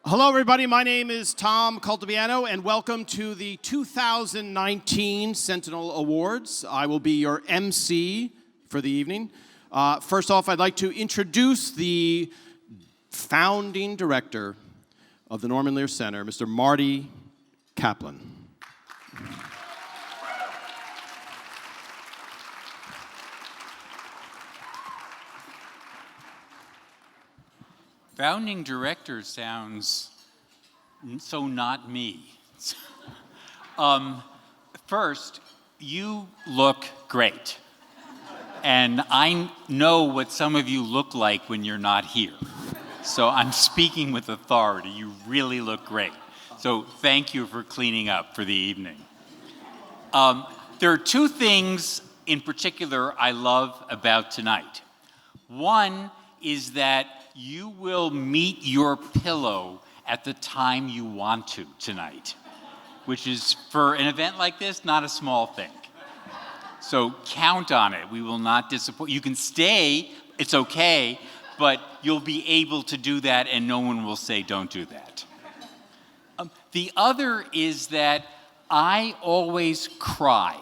Hello, everybody. My name is Tom Cultiviano, and welcome to the 2019 Sentinel Awards. I will be your MC for the evening. First off, I'd like to introduce the founding director of the Norman Lear Center, Mr. Marty Kaplan. Founding director sounds so not me. First, you look great. And I know what some of you look like when you're not here. So I'm speaking with authority. You really look great. So thank you for cleaning up for the evening. There are two things in particular I love about tonight. One is that you will meet your pillow at the time you want to tonight, which is, for an event like this, not a small thing. So count on it. We will not disappoint. You can stay, it's okay, but you'll be able to do that and no one will say don't do that. The other is that I always cry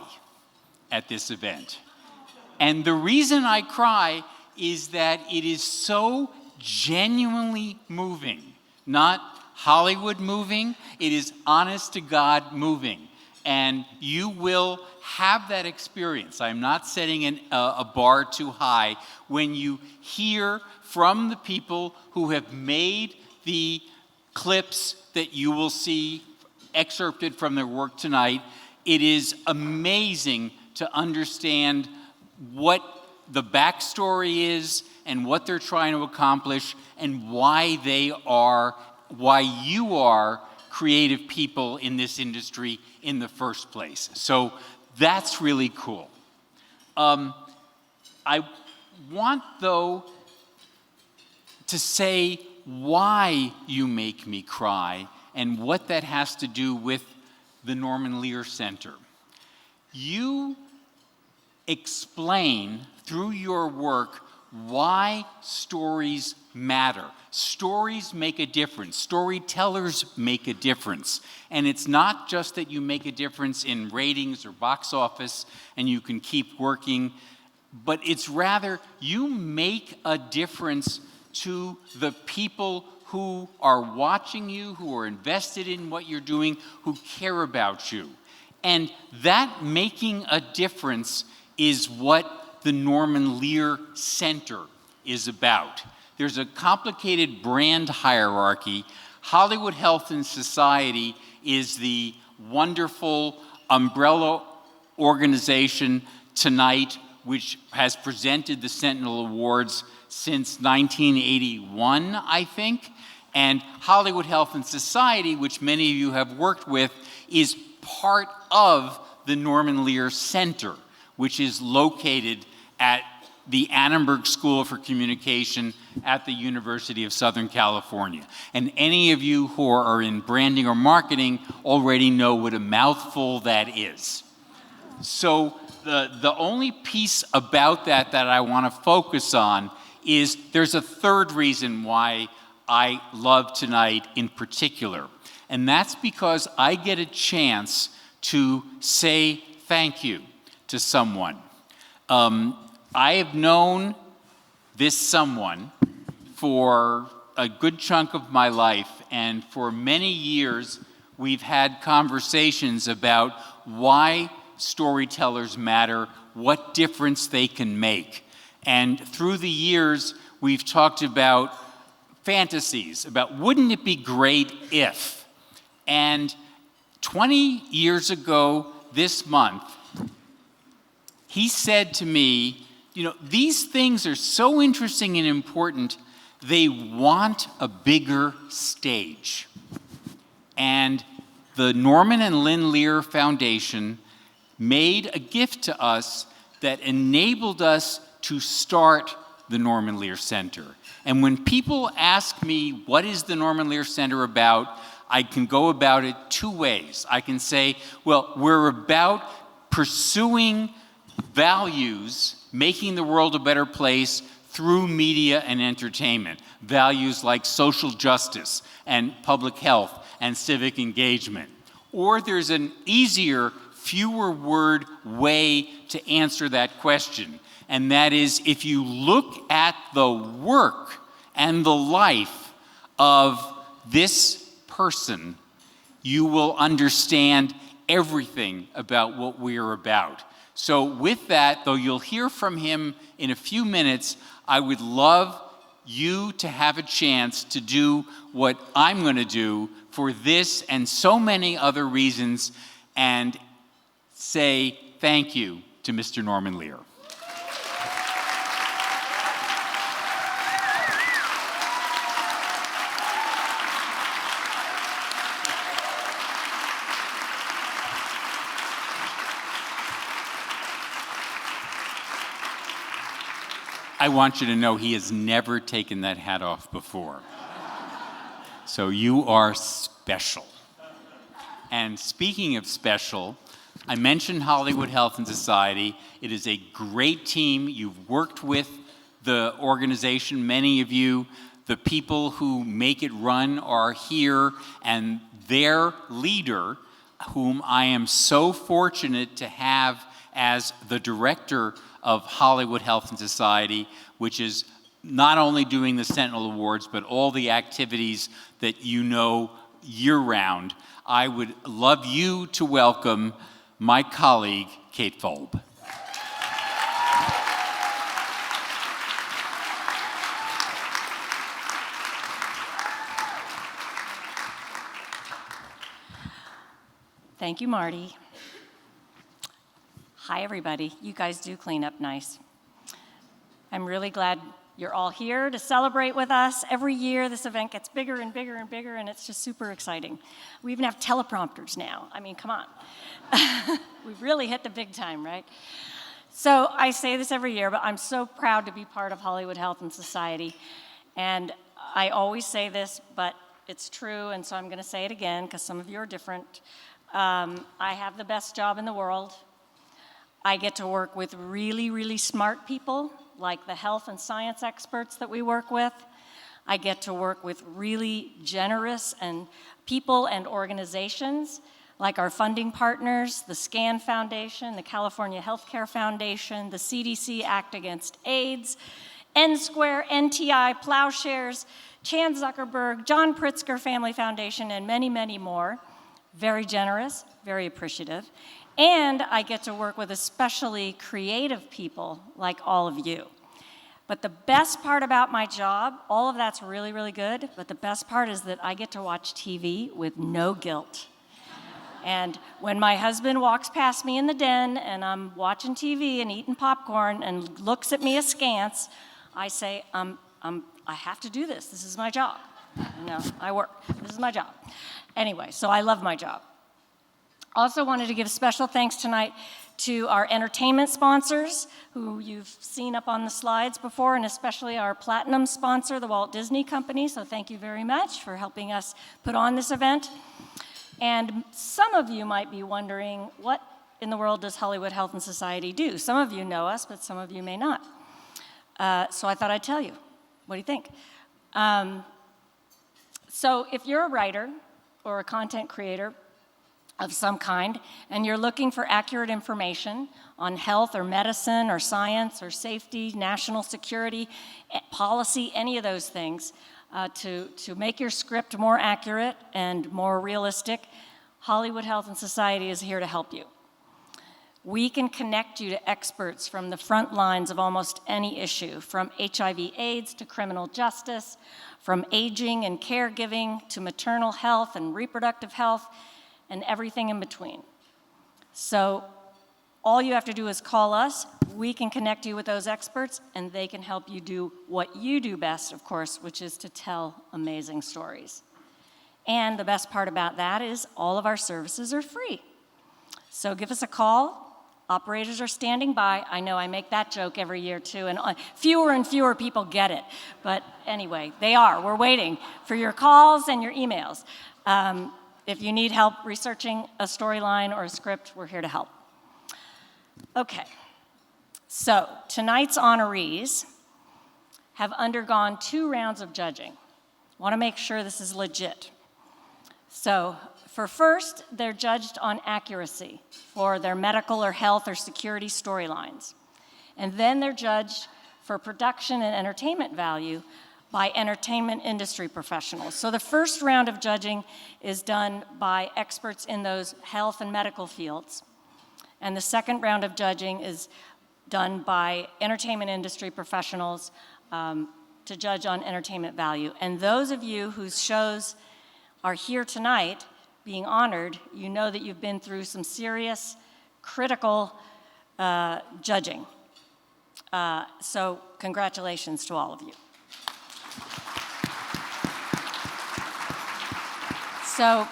at this event. And the reason I cry is that it is so genuinely moving, not Hollywood moving, it is honest to God moving. And you will have that experience. I'm not setting a bar too high when you hear from the people who have made the clips that you will see excerpted from their work tonight. It is amazing to understand what the backstory is and what they're trying to accomplish and why you are creative people in this industry in the first place. So that's really cool. I want, though, to say why you make me cry and what that has to do with the Norman Lear Center. You explain through your work why stories matter. Stories make a difference. Storytellers make a difference. And it's not just that you make a difference in ratings or box office and you can keep working, but it's rather you make a difference to the people who are watching you, who are invested in what you're doing, who care about you. And that making a difference is what the Norman Lear Center is about. There's a complicated brand hierarchy. Hollywood Health and Society is the wonderful umbrella organization tonight, which has presented the Sentinel Awards since 1981, I think. And Hollywood Health and Society, which many of you have worked with, is part of the Norman Lear Center, which is located at the Annenberg School for Communication at the University of Southern California. And any of you who are in branding or marketing already know what a mouthful that is. So the only piece about that I want to focus on is there's a third reason why I love tonight in particular. And that's because I get a chance to say thank you to someone. I have known this someone for a good chunk of my life, and for many years we've had conversations about why storytellers matter, what difference they can make. And through the years we've talked about fantasies, about wouldn't it be great if? And 20 years ago this month, he said to me, you know, these things are so interesting and important, they want a bigger stage. And the Norman and Lynn Lear Foundation made a gift to us that enabled us to start the Norman Lear Center. And when people ask me, what is the Norman Lear Center about? I can go about it two ways. I can say, well, we're about pursuing values, making the world a better place through media and entertainment, values like social justice and public health and civic engagement. Or there's an easier, fewer word way to answer that question, and that is if you look at the work and the life of this person, you will understand everything about what we're about. So with that, though you'll hear from him in a few minutes, I would love you to have a chance to do what I'm going to do for this and so many other reasons, and say thank you to Mr. Norman Lear. I want you to know he has never taken that hat off before. So you are special. And speaking of special, I mentioned Hollywood Health and Society. It is a great team. You've worked with the organization, many of you. The people who make it run are here, and their leader, whom I am so fortunate to have as the director of Hollywood Health and Society, which is not only doing the Sentinel Awards, but all the activities that you know year-round. I would love you to welcome my colleague, Kate Folb. Thank you, Marty. Hi, everybody. You guys do clean up nice. I'm really glad you're all here to celebrate with us. Every year, this event gets bigger and bigger and bigger, and it's just super exciting. We even have teleprompters now. I mean, come on. We've really hit the big time, right? So I say this every year, but I'm so proud to be part of Hollywood Health and Society. And I always say this, but it's true, and so I'm going to say it again because some of you are different. I have the best job in the world. I get to work with really, really smart people, like the health and science experts that we work with. I get to work with really generous and people and organizations, like our funding partners, the SCAN Foundation, the California Healthcare Foundation, the CDC Act Against AIDS, N-Square, NTI, Plowshares, Chan Zuckerberg, John Pritzker Family Foundation, and many, many more. Very generous, very appreciative. And I get to work with especially creative people like all of you. But the best part about my job, all of that's really, really good, but the best part is that I get to watch TV with no guilt. And when my husband walks past me in the den and I'm watching TV and eating popcorn and looks at me askance, I say, I have to do this. This is my job. No, I work. This is my job. Anyway, so I love my job. Also wanted to give special thanks tonight to our entertainment sponsors, who you've seen up on the slides before, and especially our platinum sponsor, the Walt Disney Company. So thank you very much for helping us put on this event. And some of you might be wondering, what in the world does Hollywood Health and Society do? Some of you know us, but some of you may not. So I thought I'd tell you. What do you think? So if you're a writer or a content creator of some kind, and you're looking for accurate information on health or medicine or science or safety, national security, policy, any of those things, to make your script more accurate and more realistic, Hollywood Health and Society is here to help you. We can connect you to experts from the front lines of almost any issue, from HIV/AIDS to criminal justice, from aging and caregiving to maternal health and reproductive health, and everything in between. So all you have to do is call us. We can connect you with those experts, and they can help you do what you do best, of course, which is to tell amazing stories. And the best part about that is all of our services are free. So give us a call. Operators are standing by. I know I make that joke every year too, and fewer and fewer people get it. But anyway, they are. We're waiting for your calls and your emails. If you need help researching a storyline or a script, we're here to help. Okay, so tonight's honorees have undergone 2 rounds of judging. Want to make sure this is legit. So, for first, they're judged on accuracy for their medical or health or security storylines. And then they're judged for production and entertainment value by entertainment industry professionals. So the first round of judging is done by experts in those health and medical fields. And the second round of judging is done by entertainment industry professionals to judge on entertainment value. And those of you whose shows are here tonight being honored, you know that you've been through some serious, critical judging. So congratulations to all of you. So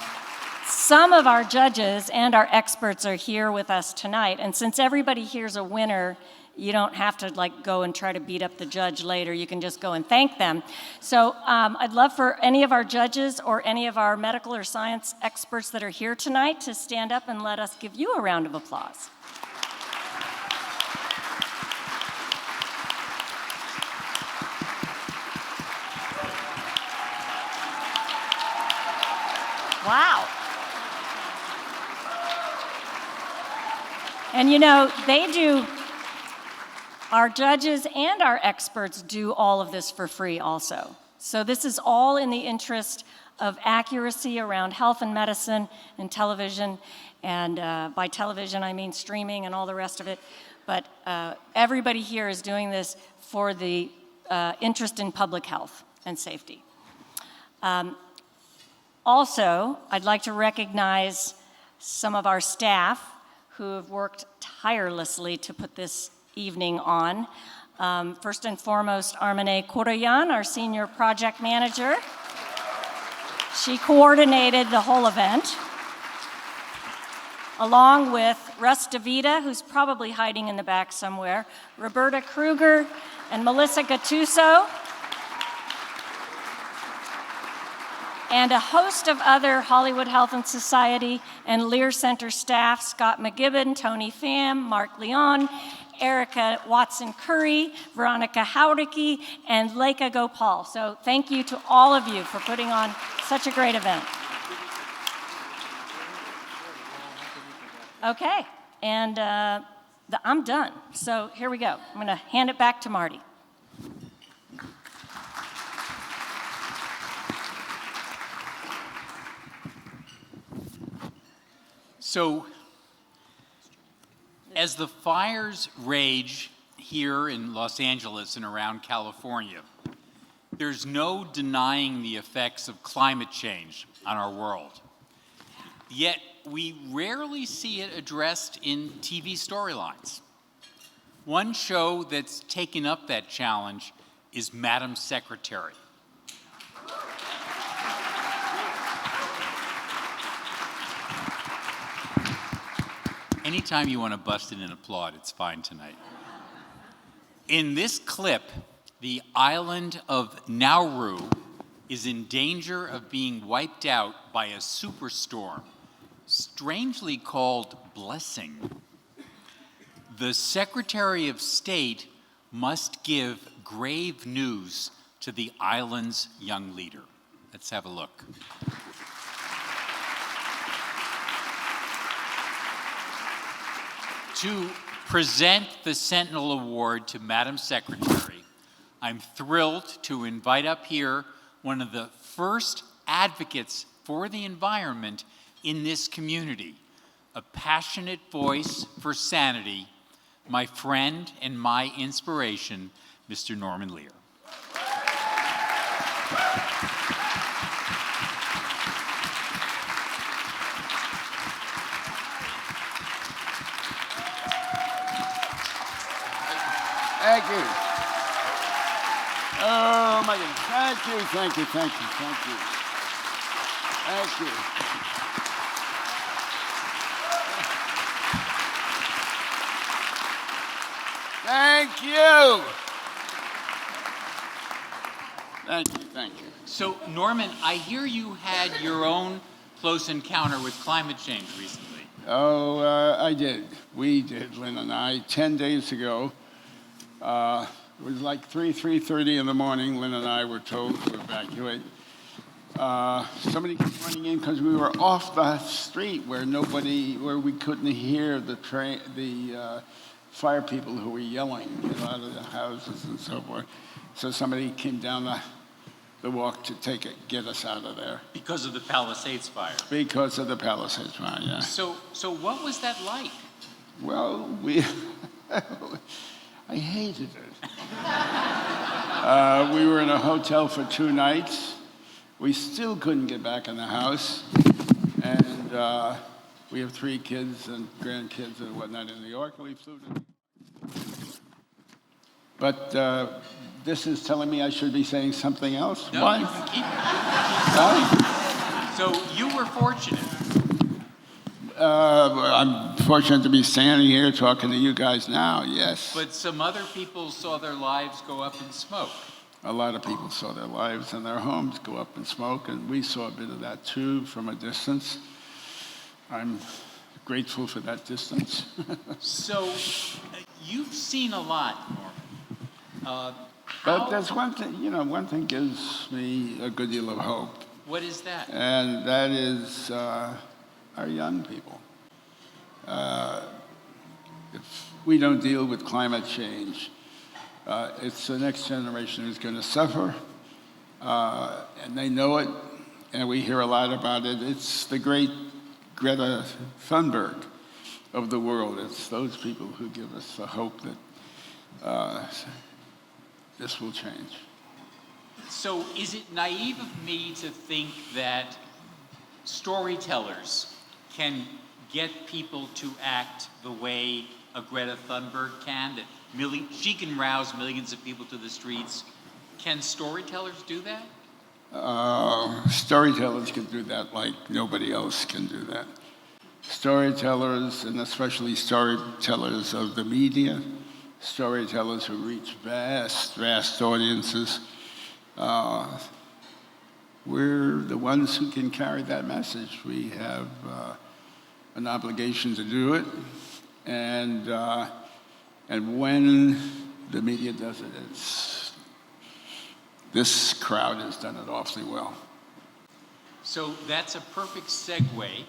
some of our judges and our experts are here with us tonight, and since everybody here's a winner, you don't have to go and try to beat up the judge later. You can just go and thank them. So I'd love for any of our judges or any of our medical or science experts that are here tonight to stand up and let us give you a round of applause. Wow. And our judges and our experts do all of this for free also. So this is all in the interest of accuracy around health and medicine and television. And by television, I mean streaming and all the rest of it. But everybody here is doing this for the interest in public health and safety. Also, I'd like to recognize some of our staff who have worked tirelessly to put this evening on. First and foremost, Armane Koroyan, our senior project manager. She coordinated the whole event, along with Russ DeVita, who's probably hiding in the back somewhere, Roberta Kruger, and Melissa Gattuso, and a host of other Hollywood Health and Society and Lear Center staff, Scott McGibbon, Tony Pham, Mark Leon, Erica Watson-Curry, Veronica Howdicky, and Leica Gopal. So thank you to all of you for putting on such a great event. Okay, and I'm done. So here we go. I'm gonna hand it back to Marty. So, as the fires rage here in Los Angeles and around California, there's no denying the effects of climate change on our world. Yet, we rarely see it addressed in TV storylines. One show that's taken up that challenge is Madam Secretary. Anytime you want to bust in and applaud, it's fine tonight. In this clip, the island of Nauru is in danger of being wiped out by a superstorm, strangely called Blessing. The Secretary of State must give grave news to the island's young leader. Let's have a look. To present the Sentinel Award to Madam Secretary, I'm thrilled to invite up here one of the first advocates for the environment in this community, a passionate voice for sanity, my friend and my inspiration, Mr. Norman Lear. Thank you. Oh my goodness. Thank you, thank you, thank you, thank you. Thank you. Thank you. Thank you, thank you. So, Norman, I hear you had your own close encounter with climate change recently. Oh, I did. We did, Lynn and I, 10 days ago. It was like 3:30 in the morning. Lynn and I were told to evacuate. Somebody came running in because we were off the street where we couldn't hear the fire people who were yelling out of the houses and so forth. So somebody came down the walk to get us out of there. Because of the Palisades fire. Because of the Palisades fire, yeah. So what was that like? Well, I hated it. We were in a hotel for 2 nights. We still couldn't get back in the house. And we have 3 kids and grandkids and whatnot in New York. We flew to... But this is telling me I should be saying something else. No, Why? you can keep So you were fortunate. I'm fortunate to be standing here talking to you guys now, yes. But some other people saw their lives go up in smoke. A lot of people saw their lives and their homes go up in smoke, and we saw a bit of that too from a distance. I'm grateful for that distance. So you've seen a lot, Norman. But there's one thing gives me a good deal of hope. What is that? And that is our young people. If we don't deal with climate change, it's the next generation who's going to suffer, and they know it, and we hear a lot about it. It's the great Greta Thunberg of the world. It's those people who give us the hope that this will change. So is it naive of me to think that storytellers can get people to act the way a Greta Thunberg can, that she can rouse millions of people to the streets? Can storytellers do that? Storytellers can do that like nobody else can do that. Storytellers, and especially storytellers of the media, storytellers who reach vast, vast audiences, we're the ones who can carry that message. We have an obligation to do it, and when the media does it, this crowd has done it awfully well. So that's a perfect segue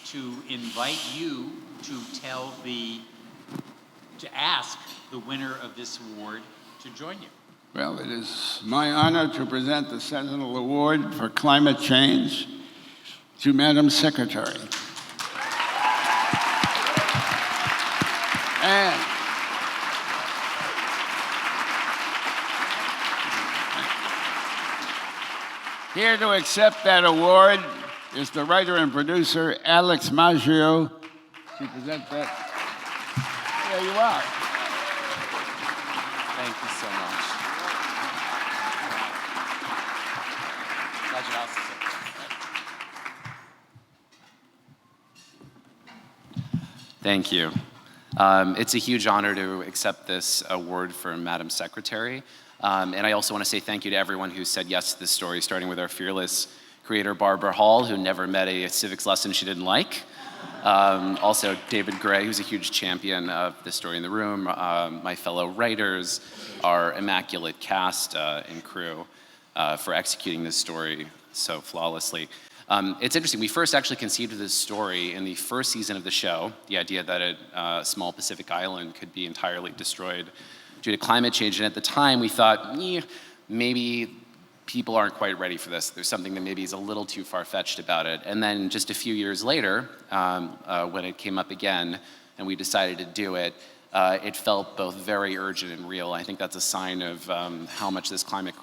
to invite you to ask the winner of this award to join you. Well, it is my honor to present the Sentinel Award for Climate Change to Madam Secretary. And here to accept that award is the writer and producer, Alex Maggio. To present that. There you are. Thank you so much. Thank you. It's a huge honor to accept this award for Madam Secretary. And I also want to say thank you to everyone who said yes to this story, starting with our fearless creator, Barbara Hall, who never met a civics lesson she didn't like. Also, David Gray, who's a huge champion of this story in the room, my fellow writers, our immaculate cast and crew for executing this story so flawlessly. It's interesting, we first actually conceived of this story in the first season of the show, the idea that a small Pacific island could be entirely destroyed due to climate change, and at the time we thought, maybe people aren't quite ready for this. There's something that maybe is a little too far-fetched about it. And then just a few years later, when it came up again and we decided to do it, it felt both very urgent and real. I think that's a sign of how much this climate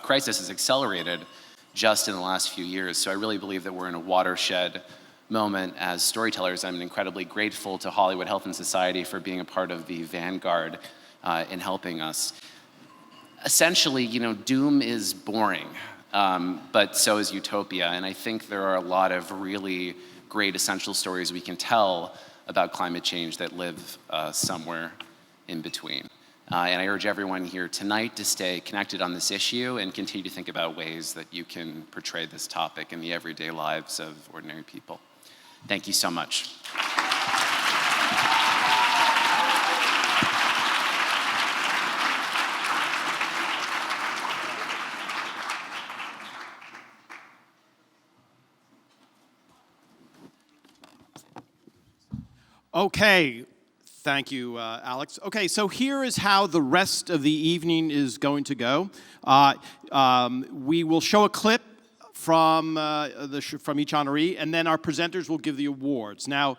crisis has accelerated just in the last few years. So I really believe that we're in a watershed moment as storytellers. I'm incredibly grateful to Hollywood Health and Society for being a part of the vanguard in helping us. Essentially, doom is boring, but so is utopia. And I think there are a lot of really great essential stories we can tell about climate change that live somewhere in between. And I urge everyone here tonight to stay connected on this issue and continue to think about ways that you can portray this topic in the everyday lives of ordinary people. Thank you so much. Okay, thank you, Alex. Okay, so here is how the rest of the evening is going to go. We will show a clip from each honoree, and then our presenters will give the awards. Now,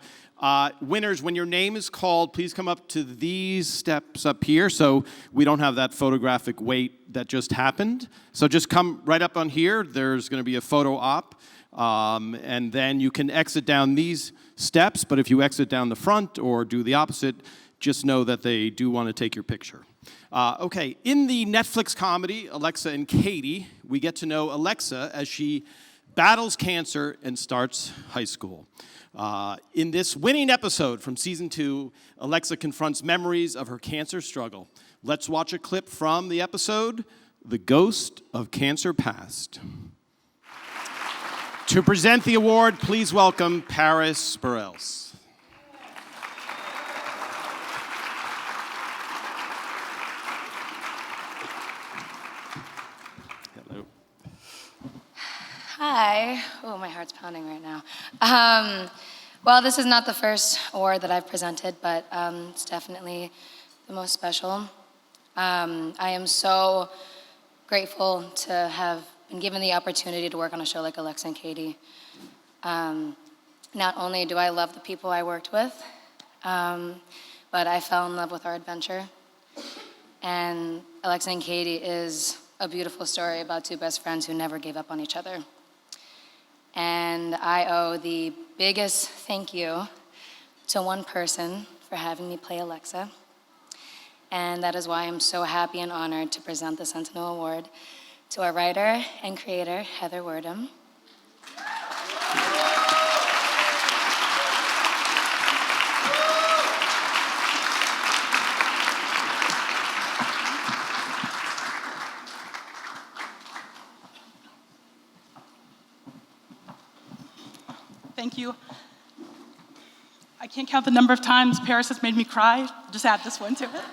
winners, when your name is called, please come up to these steps up here so we don't have that photographic wait that just happened. So just come right up on here. There's going to be a photo op, and then you can exit down these steps, but if you exit down the front or do the opposite, just know that they do want to take your picture. Okay, in the Netflix comedy, Alexa and Katie, we get to know Alexa as she battles cancer and starts high school. In this winning episode from season 2, Alexa confronts memories of her cancer struggle. Let's watch a clip from the episode, The Ghost of Cancer Past. To present the award, please welcome Paris Berelc. Hello. Hi. Oh, my heart's pounding right now. Well, this is not the first award that I've presented, but it's definitely the most special. I am so grateful to have been given the opportunity to work on a show like Alexa and Katie. Not only do I love the people I worked with, but I fell in love with our adventure. And Alexa and Katie is a beautiful story about two best friends who never gave up on each other. And I owe the biggest thank you to one person for having me play Alexa. And that is why I'm so happy and honored to present the Sentinel Award to our writer and creator, Heather Wordham. Thank you. I can't count the number of times Paris has made me cry. Just add this one to it.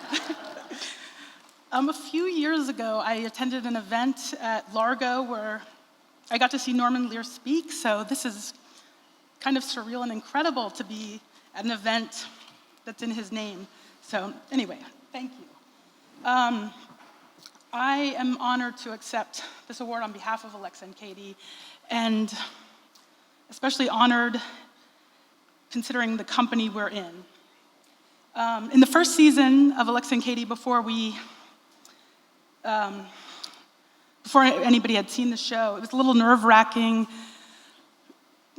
A few years ago, I attended an event at Largo where I got to see Norman Lear speak, so this is kind of surreal and incredible to be at an event that's in his name. So anyway, thank you. I am honored to accept this award on behalf of Alexa and Katie, and especially honored considering the company we're in. In the first season of Alexa and Katie, before anybody had seen the show, it was a little nerve-wracking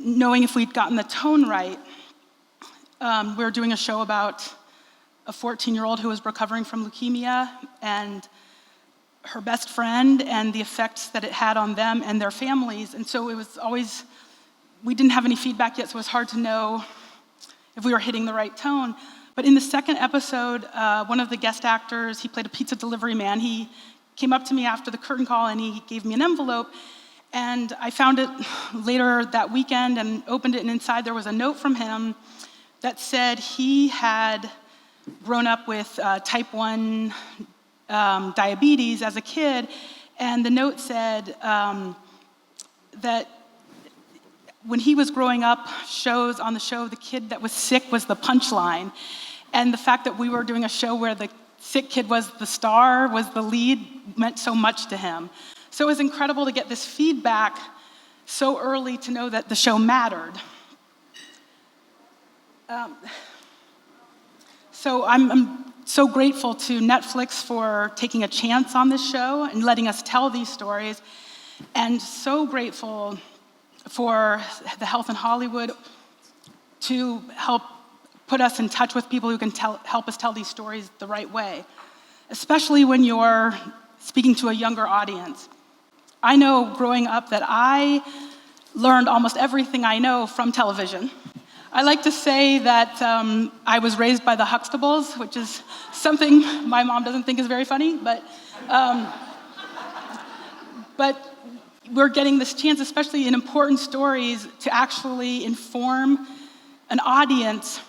knowing if we'd gotten the tone right. We were doing a show about a 14-year-old who was recovering from leukemia and her best friend and the effects that it had on them and their families. And so it was always, we didn't have any feedback yet, so it was hard to know if we were hitting the right tone. But in the second episode, one of the guest actors, he played a pizza delivery man, he came up to me after the curtain call and he gave me an envelope. And I found it later that weekend and opened it, and inside there was a note from him that said he had grown up with type 1 diabetes as a kid. And the note said that when he was growing up, on the show, the kid that was sick was the punchline. And the fact that we were doing a show where the sick kid was the star, was the lead, meant so much to him. So it was incredible to get this feedback so early to know that the show mattered. So I'm so grateful to Netflix for taking a chance on this show and letting us tell these stories, and so grateful for the Health in Hollywood to help put us in touch with people who can help us tell these stories the right way, especially when you're speaking to a younger audience. I know growing up that I learned almost everything I know from television. I like to say that I was raised by the Huxtables, which is something my mom doesn't think is very funny, but we're getting this chance, especially in important stories, to actually inform an audience,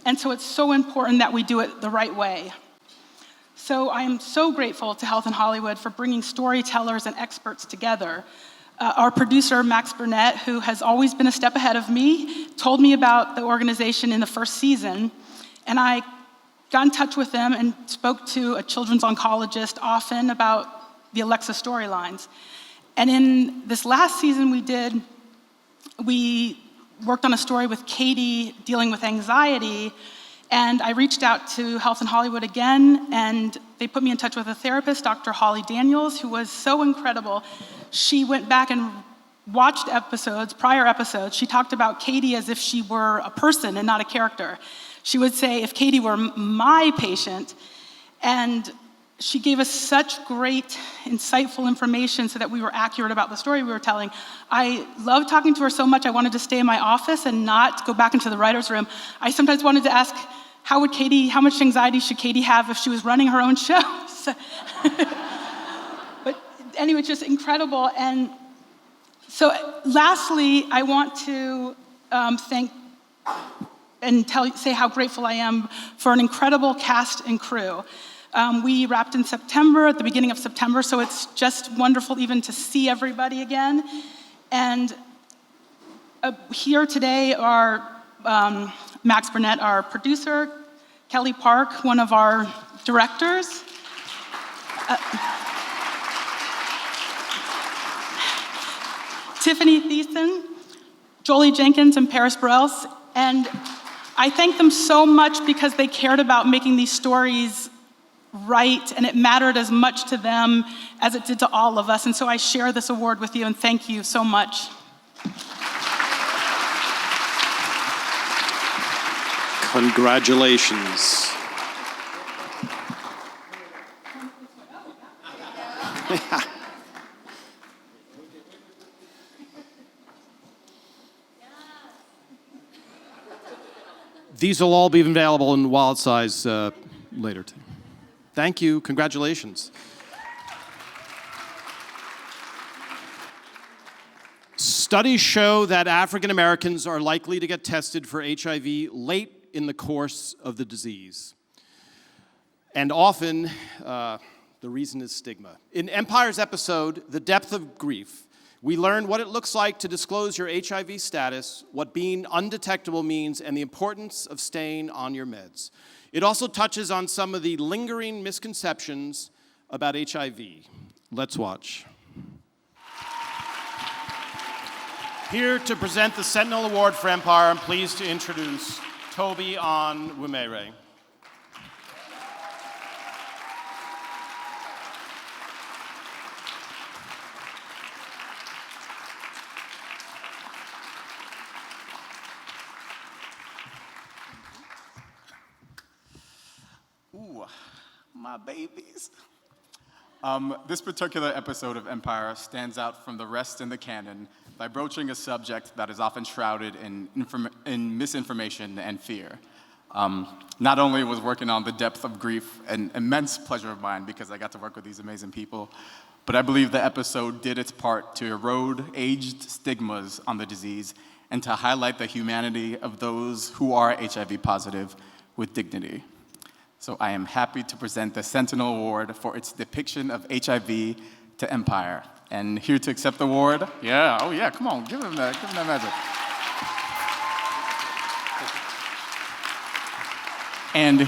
and so it's so important that we do it the right way. So I am so grateful to Health in Hollywood for bringing storytellers and experts together. Our producer, Max Burnett, who has always been a step ahead of me, told me about the organization in the first season, And I got in touch with them and spoke to a children's oncologist often about the Alexa storylines. And in this last season we worked on a story with Katie dealing with anxiety, and I reached out to Health in Hollywood again, and they put me in touch with a therapist, Dr. Holly Daniels, who was so incredible. She went back and watched prior episodes. She talked about Katie as if she were a person and not a character. She would say, if Katie were my patient, and she gave us such great, insightful information so that we were accurate about the story we were telling. I loved talking to her so much, I wanted to stay in my office and not go back into the writer's room. I sometimes wanted to ask, how much anxiety should Katie have if she was running her own shows? But anyway, it's just incredible. And so lastly, I want to thank and say how grateful I am for an incredible cast and crew. We wrapped in September, at the beginning of September, so it's just wonderful even to see everybody again. And here today are Max Burnett, our producer, Kelly Park, one of our directors, Tiffany Thiessen, Jolie Jenkins, and Paris Berelc. And I thank them so much because they cared about making these stories right, and it mattered as much to them as it did to all of us. And so I share this award with you, and thank you so much. Congratulations. These will all be available in wallet size later too. Thank you. Congratulations. Studies show that African Americans are likely to get tested for HIV late in the course of the disease. And often, the reason is stigma. In Empire's episode, The Depth of Grief, we learned what it looks like to disclose your HIV status, what being undetectable means, and the importance of staying on your meds. It also touches on some of the lingering misconceptions about HIV. Let's watch. Here to present the Sentinel Award for Empire, I'm pleased to introduce Toby Onwumere. Ooh, my babies. This particular episode of Empire stands out from the rest in the canon by broaching a subject that is often shrouded in misinformation and fear. Not only was working on The Depth of Grief an immense pleasure of mine because I got to work with these amazing people, but I believe the episode did its part to erode aged stigmas on the disease and to highlight the humanity of those who are HIV positive with dignity. So I am happy to present the Sentinel Award for its depiction of HIV to Empire. And here to accept the award, come on, give him that magic. And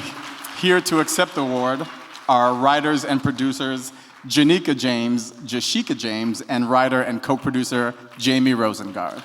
here to accept the award are writers and producers Jashika James, and writer and co-producer Jamie Rosengard.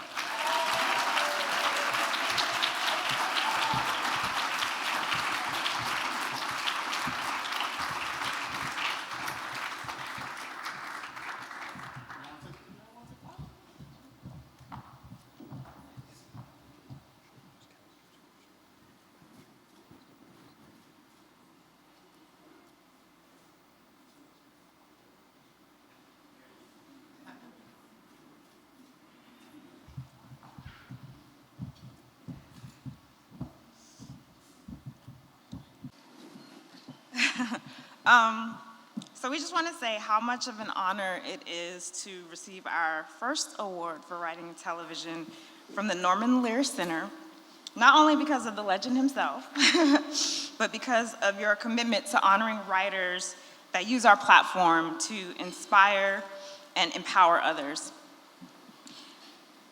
So we just want to say how much of an honor it is to receive our first award for writing television from the Norman Lear Center, not only because of the legend himself, but because of your commitment to honoring writers that use our platform to inspire and empower others.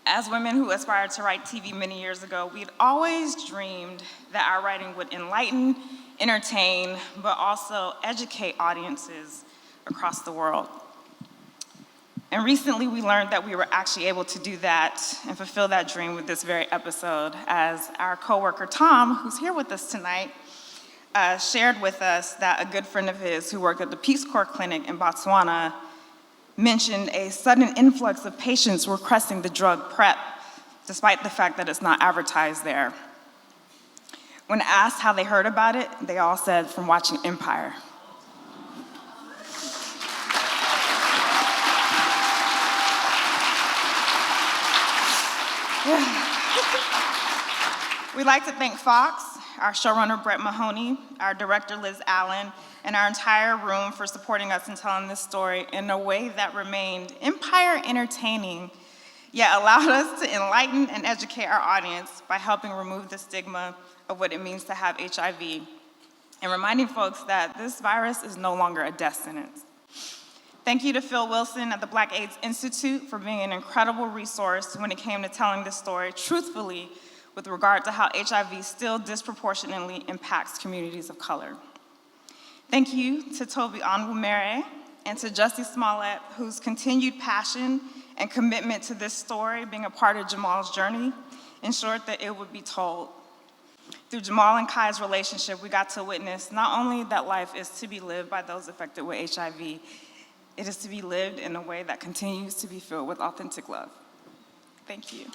As women who aspired to write TV many years ago, we'd always dreamed that our writing would enlighten, entertain, but also educate audiences across the world. And recently we learned that we were actually able to do that and fulfill that dream with this very episode, as our coworker Tom, who's here with us tonight, shared with us that a good friend of his who worked at the Peace Corps clinic in Botswana mentioned a sudden influx of patients requesting the drug PrEP, despite the fact that it's not advertised there. When asked how they heard about it, they all said from watching Empire. We'd like to thank Fox, our showrunner Brett Mahoney, our director Liz Allen, and our entire room for supporting us in telling this story in a way that remained Empire entertaining, yet allowed us to enlighten and educate our audience by helping remove the stigma of what it means to have HIV, and reminding folks that this virus is no longer a death sentence. Thank you to Phil Wilson at the Black AIDS Institute for being an incredible resource when it came to telling this story truthfully with regard to how HIV still disproportionately impacts communities of color. Thank you to Toby Onwumere and to Jussie Smollett, whose continued passion and commitment to this story, being a part of Jamal's journey, ensured that it would be told. Through Jamal and Kai's relationship, we got to witness not only that life is to be lived by those affected with HIV, it is to be lived in a way that continues to be filled with authentic love. Thank you.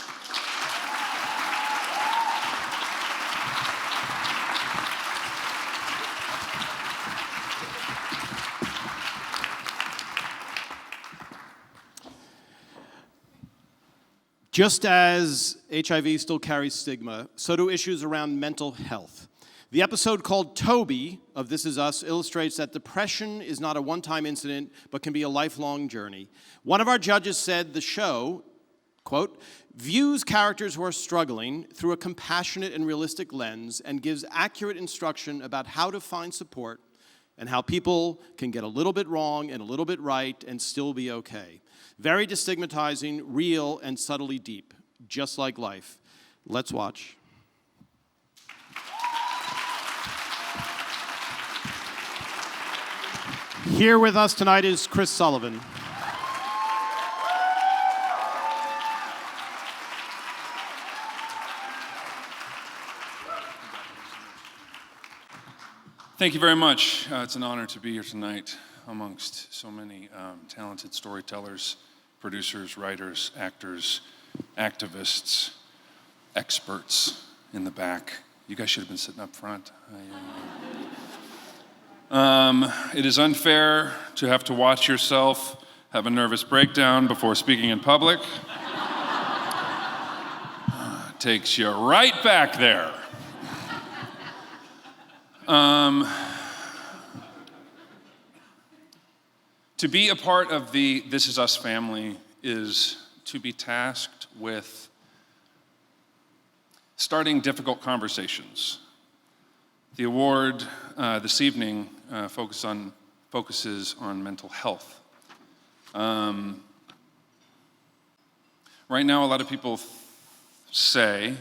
Just as HIV still carries stigma, so do issues around mental health. The episode called Toby of This Is Us illustrates that depression is not a one-time incident, but can be a lifelong journey. One of our judges said the show, quote, views characters who are struggling through a compassionate and realistic lens and gives accurate instruction about how to find support and how people can get a little bit wrong and a little bit right and still be okay. Very destigmatizing, real, and subtly deep, just like life. Let's watch. Here with us tonight is Chris Sullivan. Thank you very much. It's an honor to be here tonight amongst so many talented storytellers, producers, writers, actors, activists, experts in the back. You guys should have been sitting up front. It is unfair to have to watch yourself have a nervous breakdown before speaking in public. Takes you right back there. To be a part of the This Is Us family is to be tasked with starting difficult conversations. The award this evening focuses on mental health. Right now, a lot of people say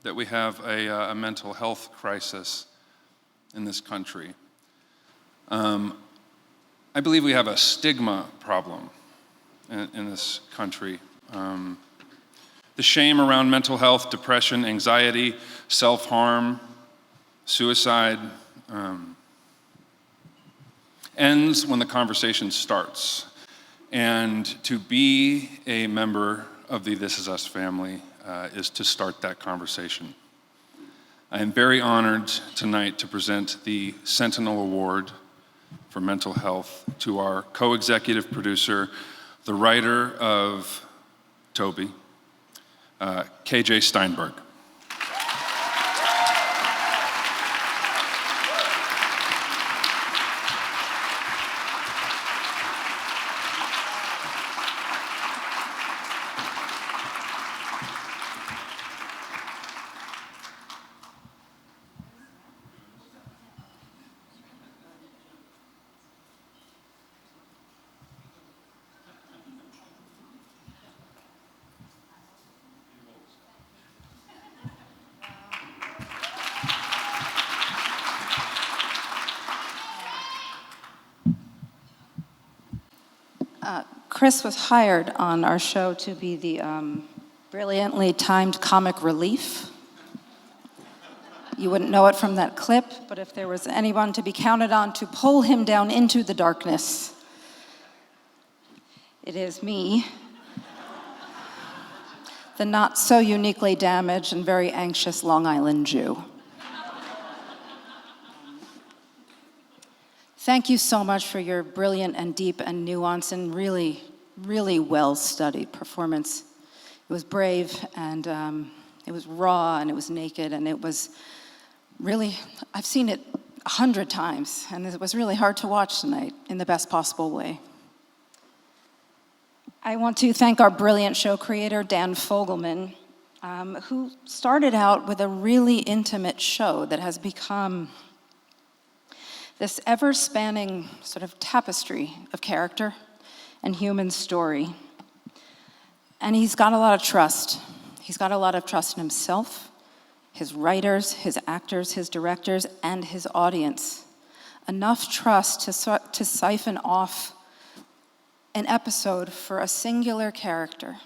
that we have a mental health crisis in this country. I believe we have a stigma problem in this country. The shame around mental health, depression, anxiety, self-harm, suicide ends when the conversation starts. And to be a member of the This Is Us family is to start that conversation. I am very honored tonight to present the Sentinel Award for Mental Health to our co-executive producer, the writer of Toby, KJ Steinberg. Chris was hired on our show to be the brilliantly timed comic relief. You wouldn't know it from that clip, but if there was anyone to be counted on to pull him down into the darkness, it is me, the not so uniquely damaged and very anxious Long Island Jew. Thank you so much for your brilliant and deep and nuanced and really, really well-studied performance. It was brave, and it was raw, and it was naked, and it was really, I've seen it 100 times, and it was really hard to watch tonight in the best possible way. I want to thank our brilliant show creator, Dan Fogelman, who started out with a really intimate show that has become this ever-spanning sort of tapestry of character and human story. And he's got a lot of trust. He's got a lot of trust in himself, his writers, his actors, his directors, and his audience. Enough trust to siphon off an episode for a singular character,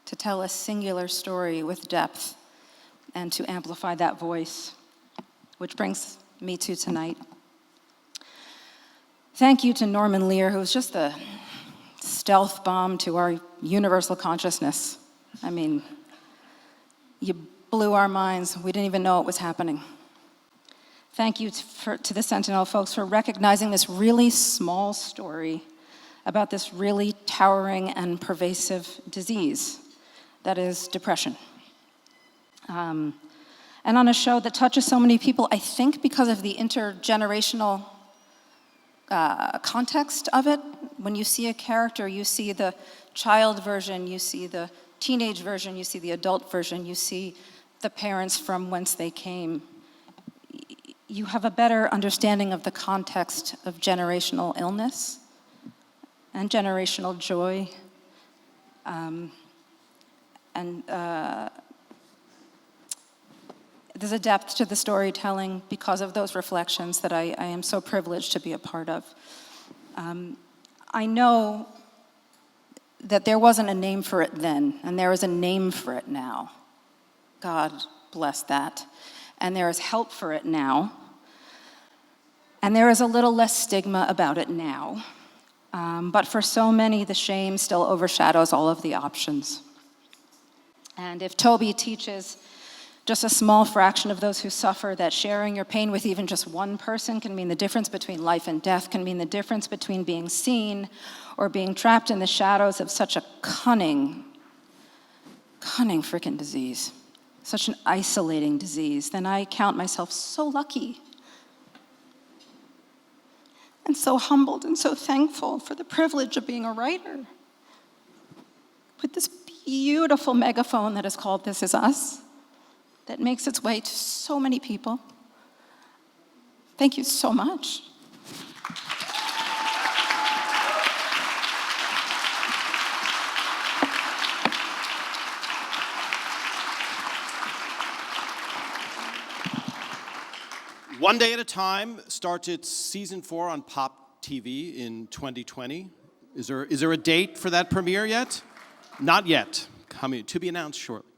to tell a singular story with depth, and to amplify that voice, which brings me to tonight. Thank you to Norman Lear, who was just the stealth bomb to our universal consciousness. I mean, you blew our minds. We didn't even know it was happening. Thank you to the Sentinel folks for recognizing this really small story about this really towering and pervasive disease that is depression. And on a show that touches so many people, I think because of the intergenerational context of it. When you see a character, you see the child version, you see the teenage version, you see the adult version, you see the parents from whence they came. You have a better understanding of the context of generational illness and generational joy. There's a depth to the storytelling because of those reflections that I am so privileged to be a part of. I know that there wasn't a name for it then, and there is a name for it now. God bless that. And there is help for it now. And there is a little less stigma about it now. But for so many, the shame still overshadows all of the options. And if Toby teaches just a small fraction of those who suffer that sharing your pain with even just one person can mean the difference between life and death, can mean the difference between being seen or being trapped in the shadows of such a cunning freaking disease, such an isolating disease, then I count myself so lucky and so humbled and so thankful for the privilege of being a writer with this beautiful megaphone that is called This Is Us, that makes its way to so many people. Thank you so much. One Day at a Time starts its season 4 on Pop TV in 2020. Is there a date for that premiere yet? Not yet. Coming to be announced shortly.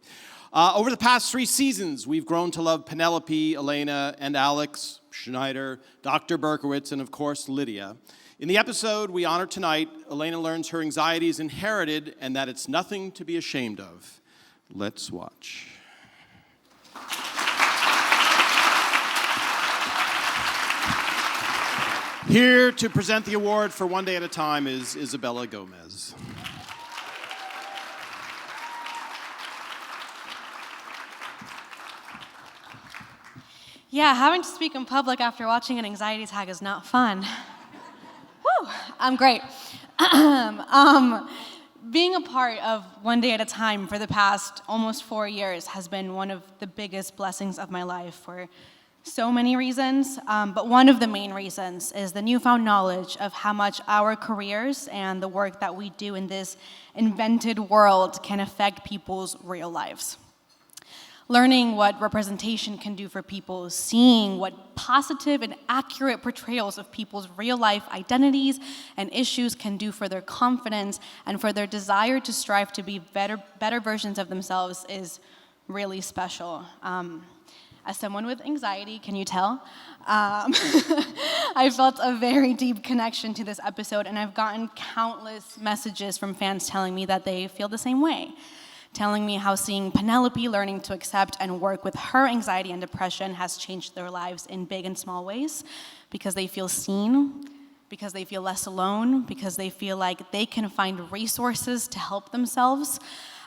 Over the past 3 seasons, we've grown to love Penelope, Elena, and Alex, Schneider, Dr. Berkowitz, and of course, Lydia. In the episode we honor tonight, Elena learns her anxiety is inherited and that it's nothing to be ashamed of. Let's watch. Here to present the award for One Day at a Time is Isabella Gomez. Yeah, having to speak in public after watching an anxiety attack is not fun. Woo, I'm great. Being a part of One Day at a Time for the past almost 4 years has been one of the biggest blessings of my life for so many reasons, but one of the main reasons is the newfound knowledge of how much our careers and the work that we do in this invented world can affect people's real lives. Learning what representation can do for people, seeing what positive and accurate portrayals of people's real-life identities and issues can do for their confidence and for their desire to strive to be better versions of themselves is really special. As someone with anxiety, can you tell? I felt a very deep connection to this episode, and I've gotten countless messages from fans telling me that they feel the same way. Telling me how seeing Penelope learning to accept and work with her anxiety and depression has changed their lives in big and small ways, because they feel seen, because they feel less alone, because they feel like they can find resources to help themselves.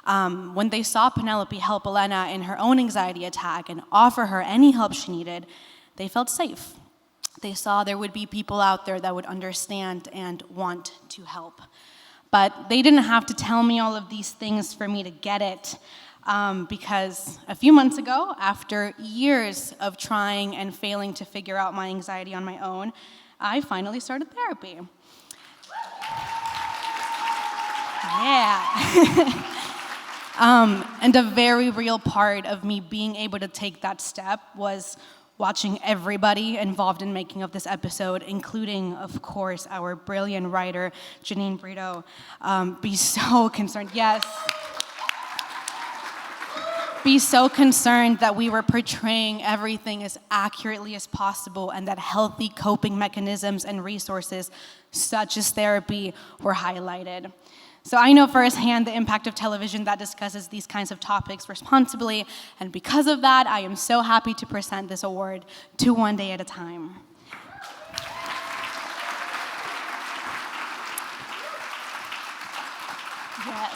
When they saw Penelope help Elena in her own anxiety attack and offer her any help she needed, they felt safe. They saw there would be people out there that would understand and want to help. But they didn't have to tell me all of these things for me to get it, because a few months ago, after years of trying and failing to figure out my anxiety on my own, I finally started therapy. Yeah. And a very real part of me being able to take that step was watching everybody involved in making of this episode, including, of course, our brilliant writer, Janine Brito, be so concerned, yes, be so concerned that we were portraying everything as accurately as possible and that healthy coping mechanisms and resources, such as therapy, were highlighted. So I know firsthand the impact of television that discusses these kinds of topics responsibly, and because of that, I am so happy to present this award to One Day at a Time. Yes.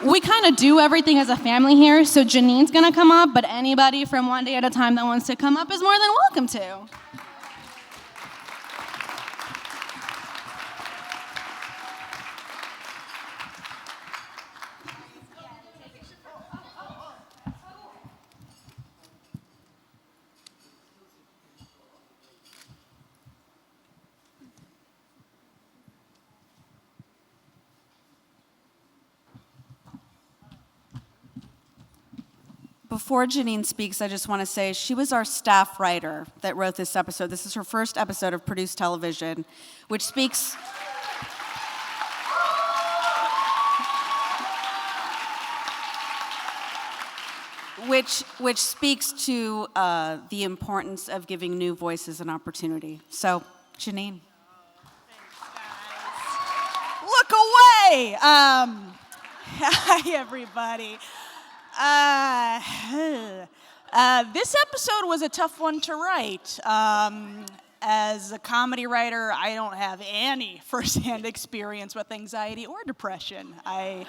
We kind of do everything as a family here, so Janine's gonna come up, but anybody from One Day at a Time that wants to come up is more than welcome to. Before Janine speaks, I just want to say she was our staff writer that wrote this episode. This is her first episode of produced television, which speaks... which speaks to the importance of giving new voices an opportunity. So, Janine. Look away! Hi, everybody. This episode was a tough one to write. As a comedy writer, I don't have any firsthand experience with anxiety or depression. I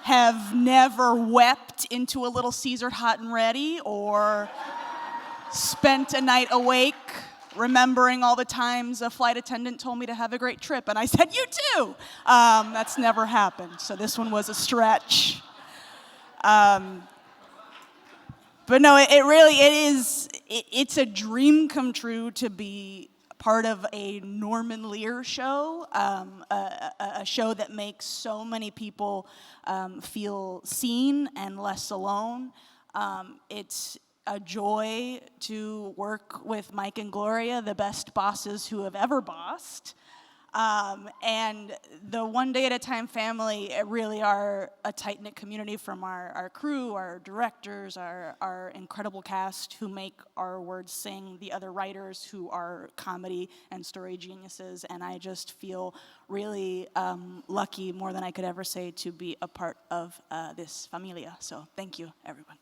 have never wept into a Little Caesar hot and ready or spent a night awake remembering all the times a flight attendant told me to have a great trip and I said, "You too." That's never happened, so this one was a stretch. But no, it's a dream come true to be part of a Norman Lear show, a show that makes so many people feel seen and less alone. It's a joy to work with Mike and Gloria, the best bosses who have ever bossed. And the One Day at a Time family really are a tight-knit community from our crew, our directors, our incredible cast who make our words sing, the other writers who are comedy and story geniuses, and I just feel really lucky, more than I could ever say, to be a part of this familia. So thank you, everyone.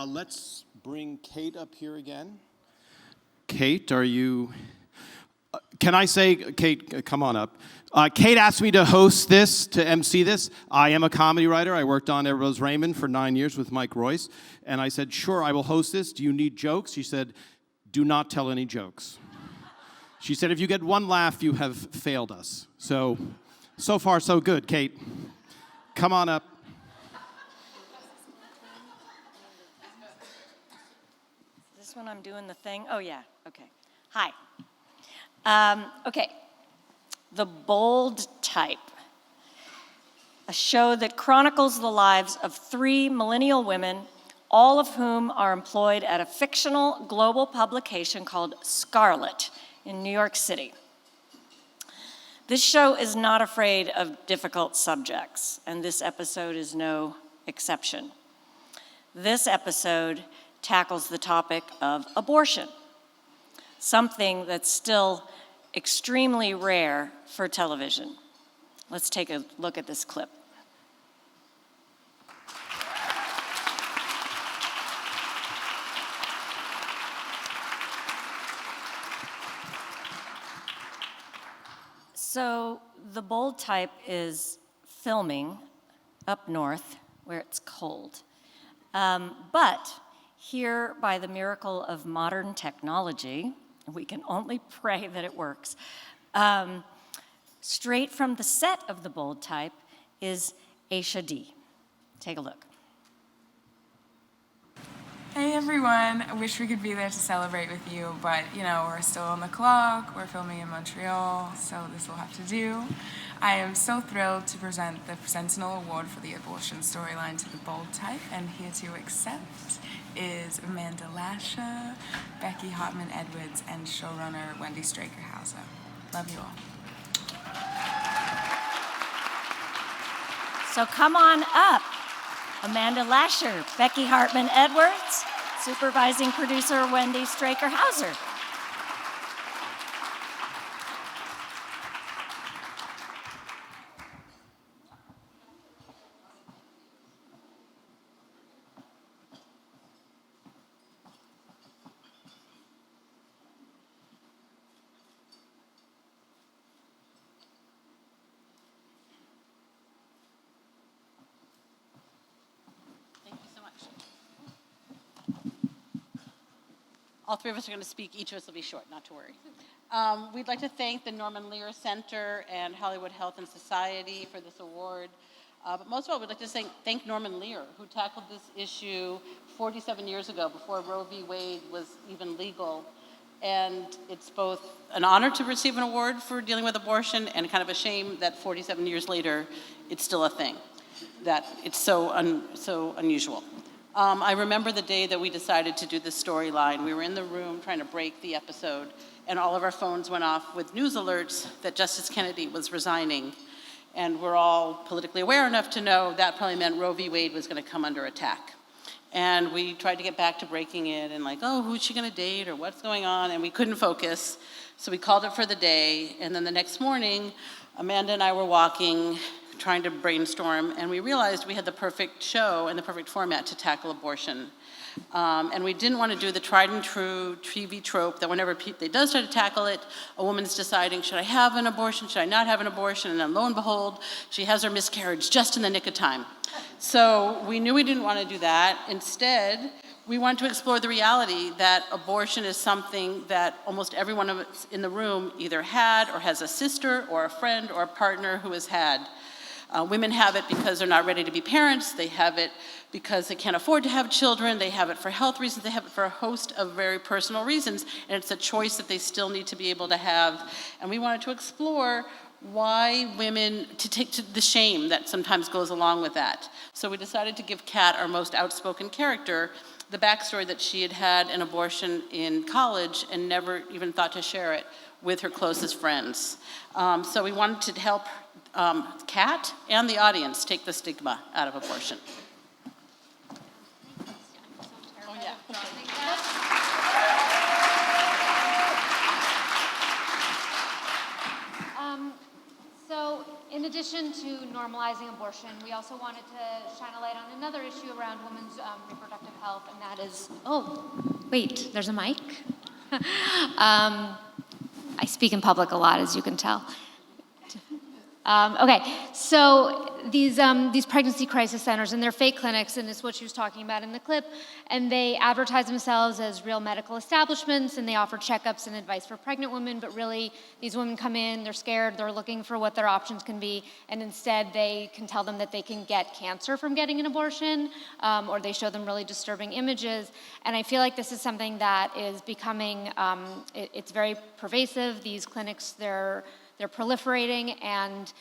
Let's bring Kate up here again. Kate, are you... can I say, Kate, come on up. Kate asked me to host this, to MC this. I am a comedy writer. I worked on Rose Raymond for 9 years with Mike Royce. And I said, sure, I will host this. Do you need jokes? She said, do not tell any jokes. She said, if you get one laugh, you have failed us. So far, so good. Kate, come on up. when I'm doing the thing? Oh, yeah, okay. Hi. Okay, The Bold Type, a show that chronicles the lives of 3 millennial women, all of whom are employed at a fictional global publication called Scarlet in New York City. This show is not afraid of difficult subjects, and this episode is no exception. This episode tackles the topic of abortion, something that's still extremely rare for television. Let's take a look at this clip. So The Bold Type is filming up north where it's cold. But here, by the miracle of modern technology, we can only pray that it works, straight from the set of The Bold Type is Aisha D. Take a look. Hey everyone, I wish we could be there to celebrate with you, but you know, we're still on the clock, we're filming in Montreal, so this will have to do. I am so thrilled to present the Sentinel Award for the abortion storyline to The Bold Type, and here to accept is Amanda Lasher, Becky Hartman-Edwards, and showrunner Wendy Straker-Hauser. Love you all. So come on up. Amanda Lasher, Becky Hartman-Edwards, supervising producer Wendy Straker-Hauser. All 3 of us are going to speak. Each of us will be short, not to worry. We'd like to thank the Norman Lear Center and Hollywood Health and Society for this award. But most of all, we'd like to thank Norman Lear, who tackled this issue 47 years ago, before Roe v. Wade was even legal. And it's both an honor to receive an award for dealing with abortion and kind of a shame that 47 years later, it's still a thing, that it's so unusual. I remember the day that we decided to do this storyline. We were in the room trying to break the episode, and all of our phones went off with news alerts that Justice Kennedy was resigning. And we're all politically aware enough to know that probably meant Roe v. Wade was going to come under attack. And we tried to get back to breaking it and like, oh, who's she going to date or what's going on? And we couldn't focus. So we called it for the day. And then the next morning, Amanda and I were walking, trying to brainstorm, and we realized we had the perfect show and the perfect format to tackle abortion. And we didn't want to do the tried and true TV trope that whenever they does try to tackle it, a woman's deciding, should I have an abortion, should I not have an abortion? And then lo and behold, she has her miscarriage just in the nick of time. So we knew we didn't want to do that. Instead, we wanted to explore the reality that abortion is something that almost everyone of us in the room either had or has a sister or a friend or a partner who has had. Women have it because they're not ready to be parents. They have it because they can't afford to have children. They have it for health reasons. They have it for a host of very personal reasons. And it's a choice that they still need to be able to have. And we wanted to explore why women, to take to the shame that sometimes goes along with that. So we decided to give Kat, our most outspoken character, the backstory that she had had an abortion in college and never even thought to share it with her closest friends. So we wanted to help Kat and the audience take the stigma out of abortion. Oh, yeah. So in addition to normalizing abortion, we also wanted to shine a light on another issue around women's reproductive health, and that is, oh, wait, there's a mic? I speak in public a lot, as you can tell. Okay, so these pregnancy crisis centers and they're fake clinics, and it's what she was talking about in the clip, and they advertise themselves as real medical establishments, and they offer checkups and advice for pregnant women, but really these women come in, they're scared, they're looking for what their options can be, and instead they can tell them that they can get cancer from getting an abortion, or they show them really disturbing images, and I feel like this is something that is becoming, it's very pervasive. These clinics, they're proliferating, and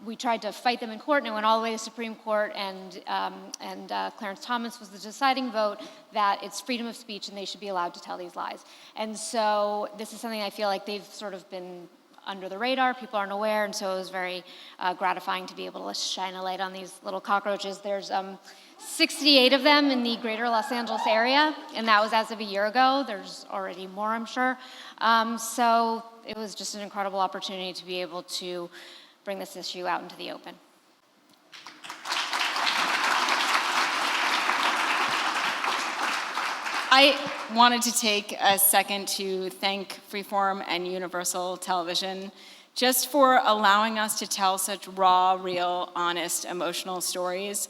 we tried to fight them in court, and it went all the way to Supreme Court, and Clarence Thomas was the deciding vote that it's freedom of speech and they should be allowed to tell these lies. And so this is something I feel like they've sort of been under the radar, people aren't aware, and so it was very gratifying to be able to shine a light on these little cockroaches. There's 68 of them in the greater Los Angeles area, and that was as of a year ago. There's already more, I'm sure. So it was just an incredible opportunity to be able to bring this issue out into the open. I wanted to take a second to thank Freeform and Universal Television just for allowing us to tell such raw, real, honest, emotional stories.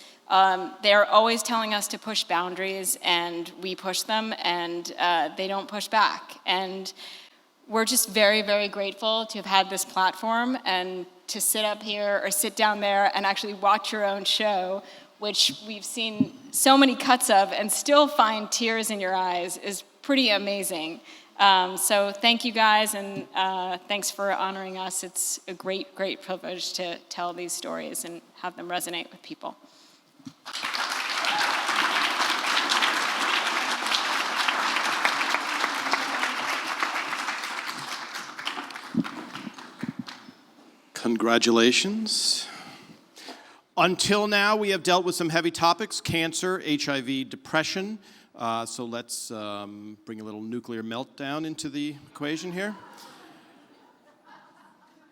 They're always telling us to push boundaries, and we push them, and they don't push back. And we're just very, very grateful to have had this platform and to sit up here or sit down there and actually watch your own show, which we've seen so many cuts of and still find tears in your eyes, is pretty amazing. So thank you guys, and thanks for honoring us. It's a great, great privilege to tell these stories and have them resonate with people. Congratulations. Until now, we have dealt with some heavy topics: cancer, HIV, depression. So let's bring a little nuclear meltdown into the equation here.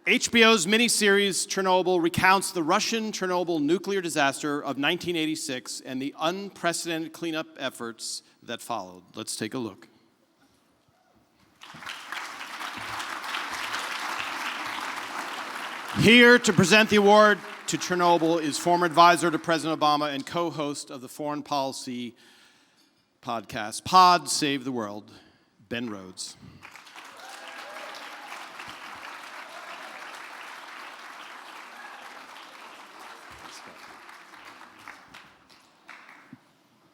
HBO's miniseries Chernobyl recounts the Russian Chernobyl nuclear disaster of 1986 and the unprecedented cleanup efforts that followed. Let's take a look. Here to present the award to Chernobyl is former advisor to President Obama and co-host of the foreign policy podcast, Pod Save the World, Ben Rhodes.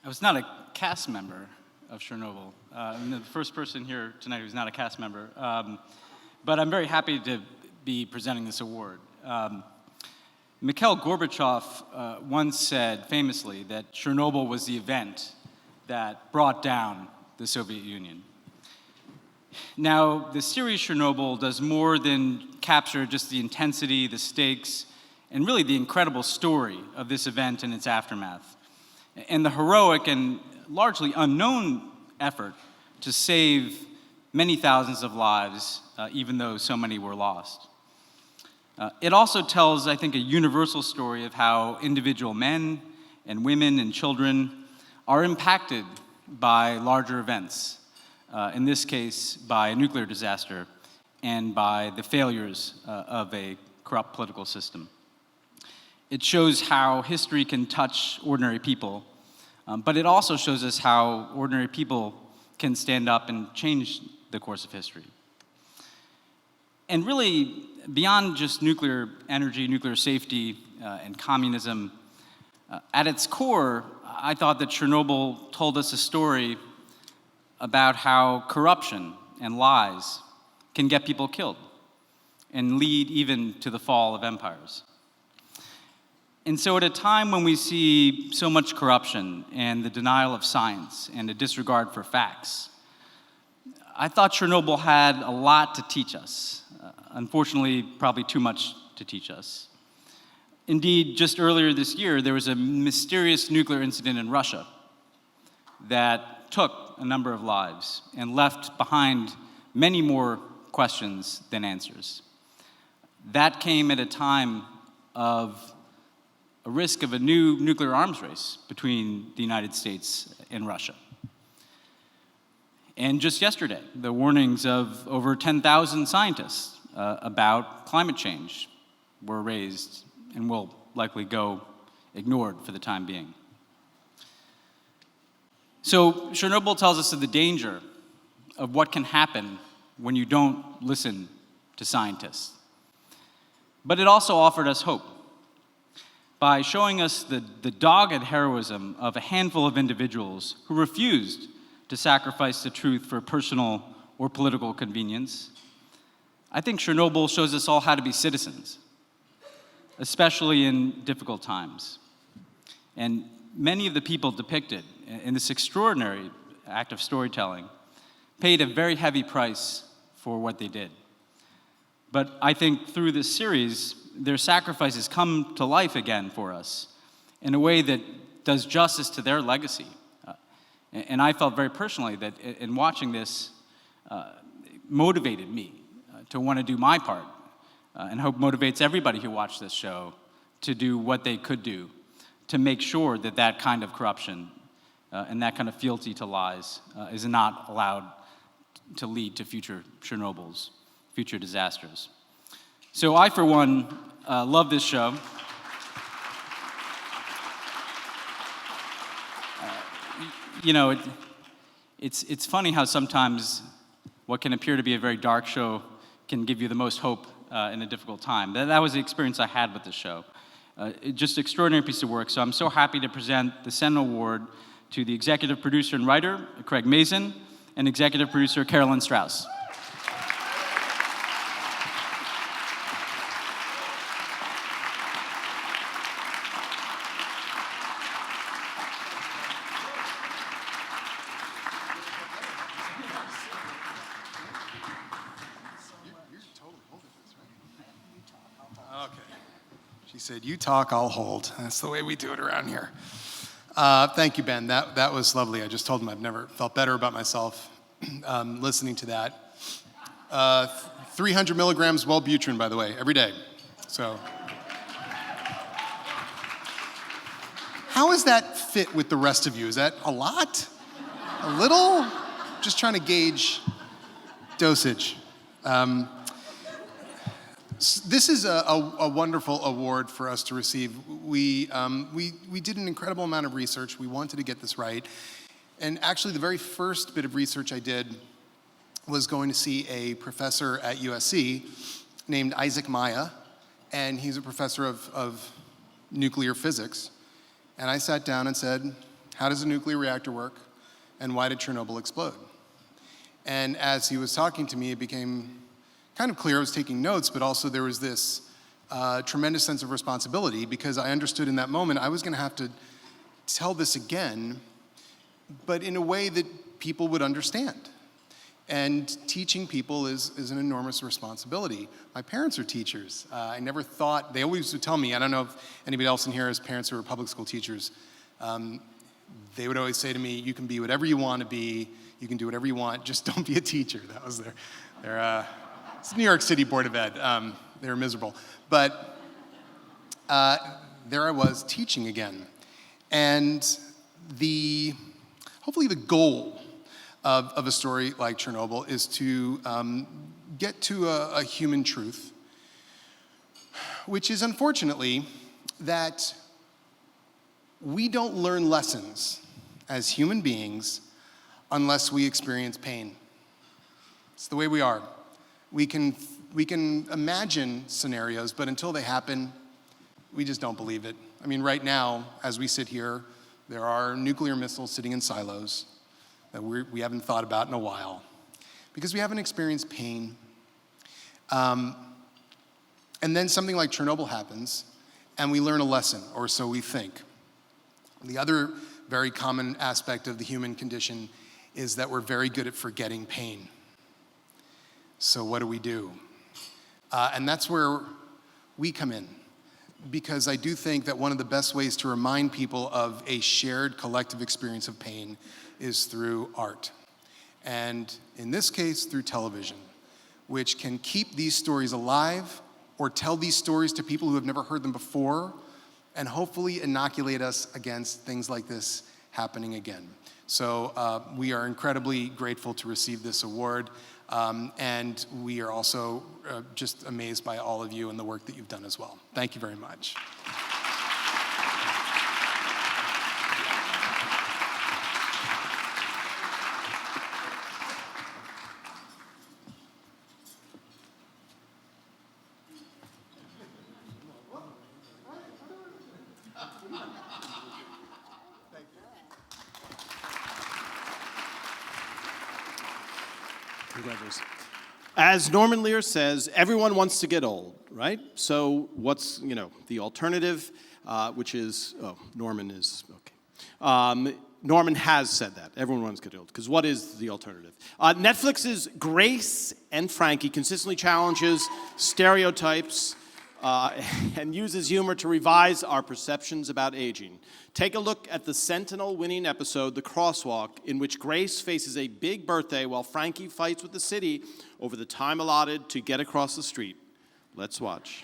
I was not a cast member of Chernobyl. I'm the first person here tonight who's not a cast member. But I'm very happy to be presenting this award. Mikhail Gorbachev once said famously that Chernobyl was the event that brought down the Soviet Union. Now, the series Chernobyl does more than capture just the intensity, the stakes, and really the incredible story of this event and its aftermath, and the heroic and largely unknown effort to save many thousands of lives, even though so many were lost. It also tells, I think, a universal story of how individual men and women and children are impacted by larger events, in this case by a nuclear disaster and by the failures of a corrupt political system. It shows how history can touch ordinary people, but it also shows us how ordinary people can stand up and change the course of history. And really, beyond just nuclear energy, nuclear safety, and communism, at its core, I thought that Chernobyl told us a story about how corruption and lies can get people killed and lead even to the fall of empires. And so at a time when we see so much corruption and the denial of science and a disregard for facts, I thought Chernobyl had a lot to teach us. Unfortunately, probably too much to teach us. Indeed, just earlier this year, there was a mysterious nuclear incident in Russia that took a number of lives and left behind many more questions than answers. That came at a time of a risk of a new nuclear arms race between the United States and Russia. And just yesterday, the warnings of over 10,000 scientists about climate change were erased and will likely go ignored for the time being. So Chernobyl tells us of the danger of what can happen when you don't listen to scientists. But it also offered us hope by showing us the dogged heroism of a handful of individuals who refused to sacrifice the truth for personal or political convenience. I think Chernobyl shows us all how to be citizens, especially in difficult times. And many of the people depicted in this extraordinary act of storytelling paid a very heavy price for what they did. But I think through this series, their sacrifices come to life again for us in a way that does justice to their legacy. And I felt very personally that in watching this, motivated me to want to do my part, and hope motivates everybody who watched this show to do what they could do to make sure that that kind of corruption and that kind of fealty to lies is not allowed to lead to future Chernobyls, future disasters. So I, for one, love this show. You know, it's funny how sometimes what can appear to be a very dark show can give you the most hope in a difficult time. That was the experience I had with this show. Just an extraordinary piece of work. So I'm so happy to present the Sen Award to the executive producer and writer, Craig Mazin, and executive producer, Carolyn Strauss. She said, "You talk, I'll hold." That's the way we do it around here. Thank you, Ben. That was lovely. I just told him I've never felt better about myself listening to that. 300 milligrams Wellbutrin, by the way, every day. So, how does that fit with the rest of you? Is that a lot? A little? Just trying to gauge dosage. This is a wonderful award for us to receive. We did an incredible amount of research. We wanted to get this right. And actually, the very first bit of research I did was going to see a professor at USC named Isaac Maya, and he's a professor of nuclear physics. And I sat down and said, how does a nuclear reactor work, and why did Chernobyl explode? And as he was talking to me, it became kind of clear I was taking notes, but also there was this tremendous sense of responsibility, because I understood in that moment I was going to have to tell this again, but in a way that people would understand. And teaching people is an enormous responsibility. My parents are teachers. I never thought, they always would tell me, I don't know if anybody else in here has parents who are public school teachers, they would always say to me, you can be whatever you want to be, you can do whatever you want, just don't be a teacher. That was their it's New York City Board of Ed. They were miserable. But there I was teaching again. And hopefully the goal of a story like Chernobyl is to get to a human truth, which is unfortunately that we don't learn lessons as human beings unless we experience pain. It's the way we are. We can imagine scenarios, but until they happen, we just don't believe it. I mean, right now, as we sit here, there are nuclear missiles sitting in silos that we haven't thought about in a while because we haven't experienced pain. And then something like Chernobyl happens, and we learn a lesson, or so we think. The other very common aspect of the human condition is that we're very good at forgetting pain. So what do? And that's where we come in, because I do think that one of the best ways to remind people of a shared collective experience of pain is through art. And in this case, through television, which can keep these stories alive or tell these stories to people who have never heard them before, and hopefully inoculate us against things like this happening again. So we are incredibly grateful to receive this award. And we are also just amazed by all of you and the work that you've done as well. Thank you very much. Congratulations. As Norman Lear says, everyone wants to get old, right? So what's, the alternative, which is, Norman is, okay. Norman has said that. Everyone wants to get old, because what is the alternative? Netflix's Grace and Frankie consistently challenges stereotypes and uses humor to revise our perceptions about aging. Take a look at the Sentinel winning episode, The Crosswalk, in which Grace faces a big birthday while Frankie fights with the city over the time allotted to get across the street. Let's watch.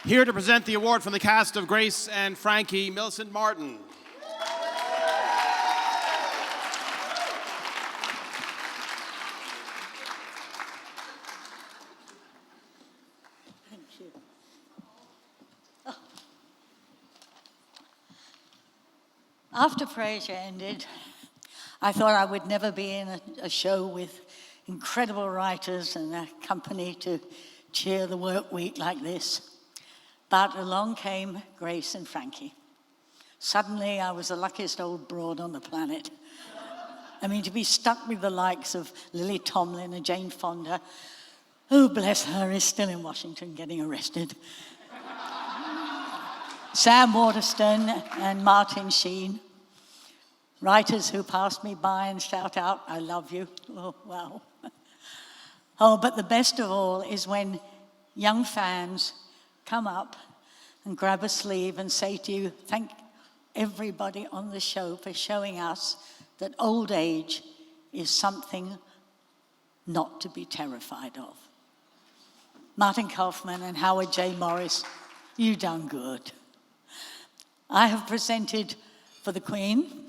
Here to present the award from the cast of Grace and Frankie, Millicent Martin. After Frasier ended, I thought I would never be in a show with incredible writers and a company to cheer the work week like this. But along came Grace and Frankie. Suddenly, I was the luckiest old broad on the planet. I mean, to be stuck with the likes of Lily Tomlin and Jane Fonda, who, bless her, is still in Washington getting arrested. Sam Waterston and Martin Sheen, writers who passed me by and shout out, "I love you." Oh, wow. Oh, but the best of all is when young fans come up and grab a sleeve and say to you, "Thank everybody on the show for showing us that old age is something not to be terrified of." Martin Kaufman and Howard J. Morris, you done good. I have presented for the Queen.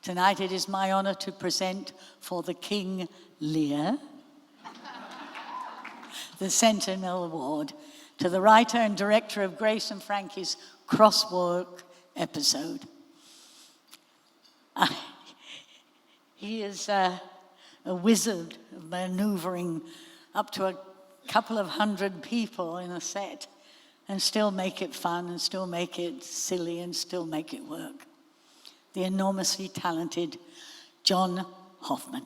Tonight it is my honor to present for the King Lear the Sentinel Award to the writer and director of Grace and Frankie's Crosswalk episode. He is a wizard of maneuvering up to a couple of hundred people in a set and still make it fun and still make it silly and still make it work. The enormously talented John Hoffman.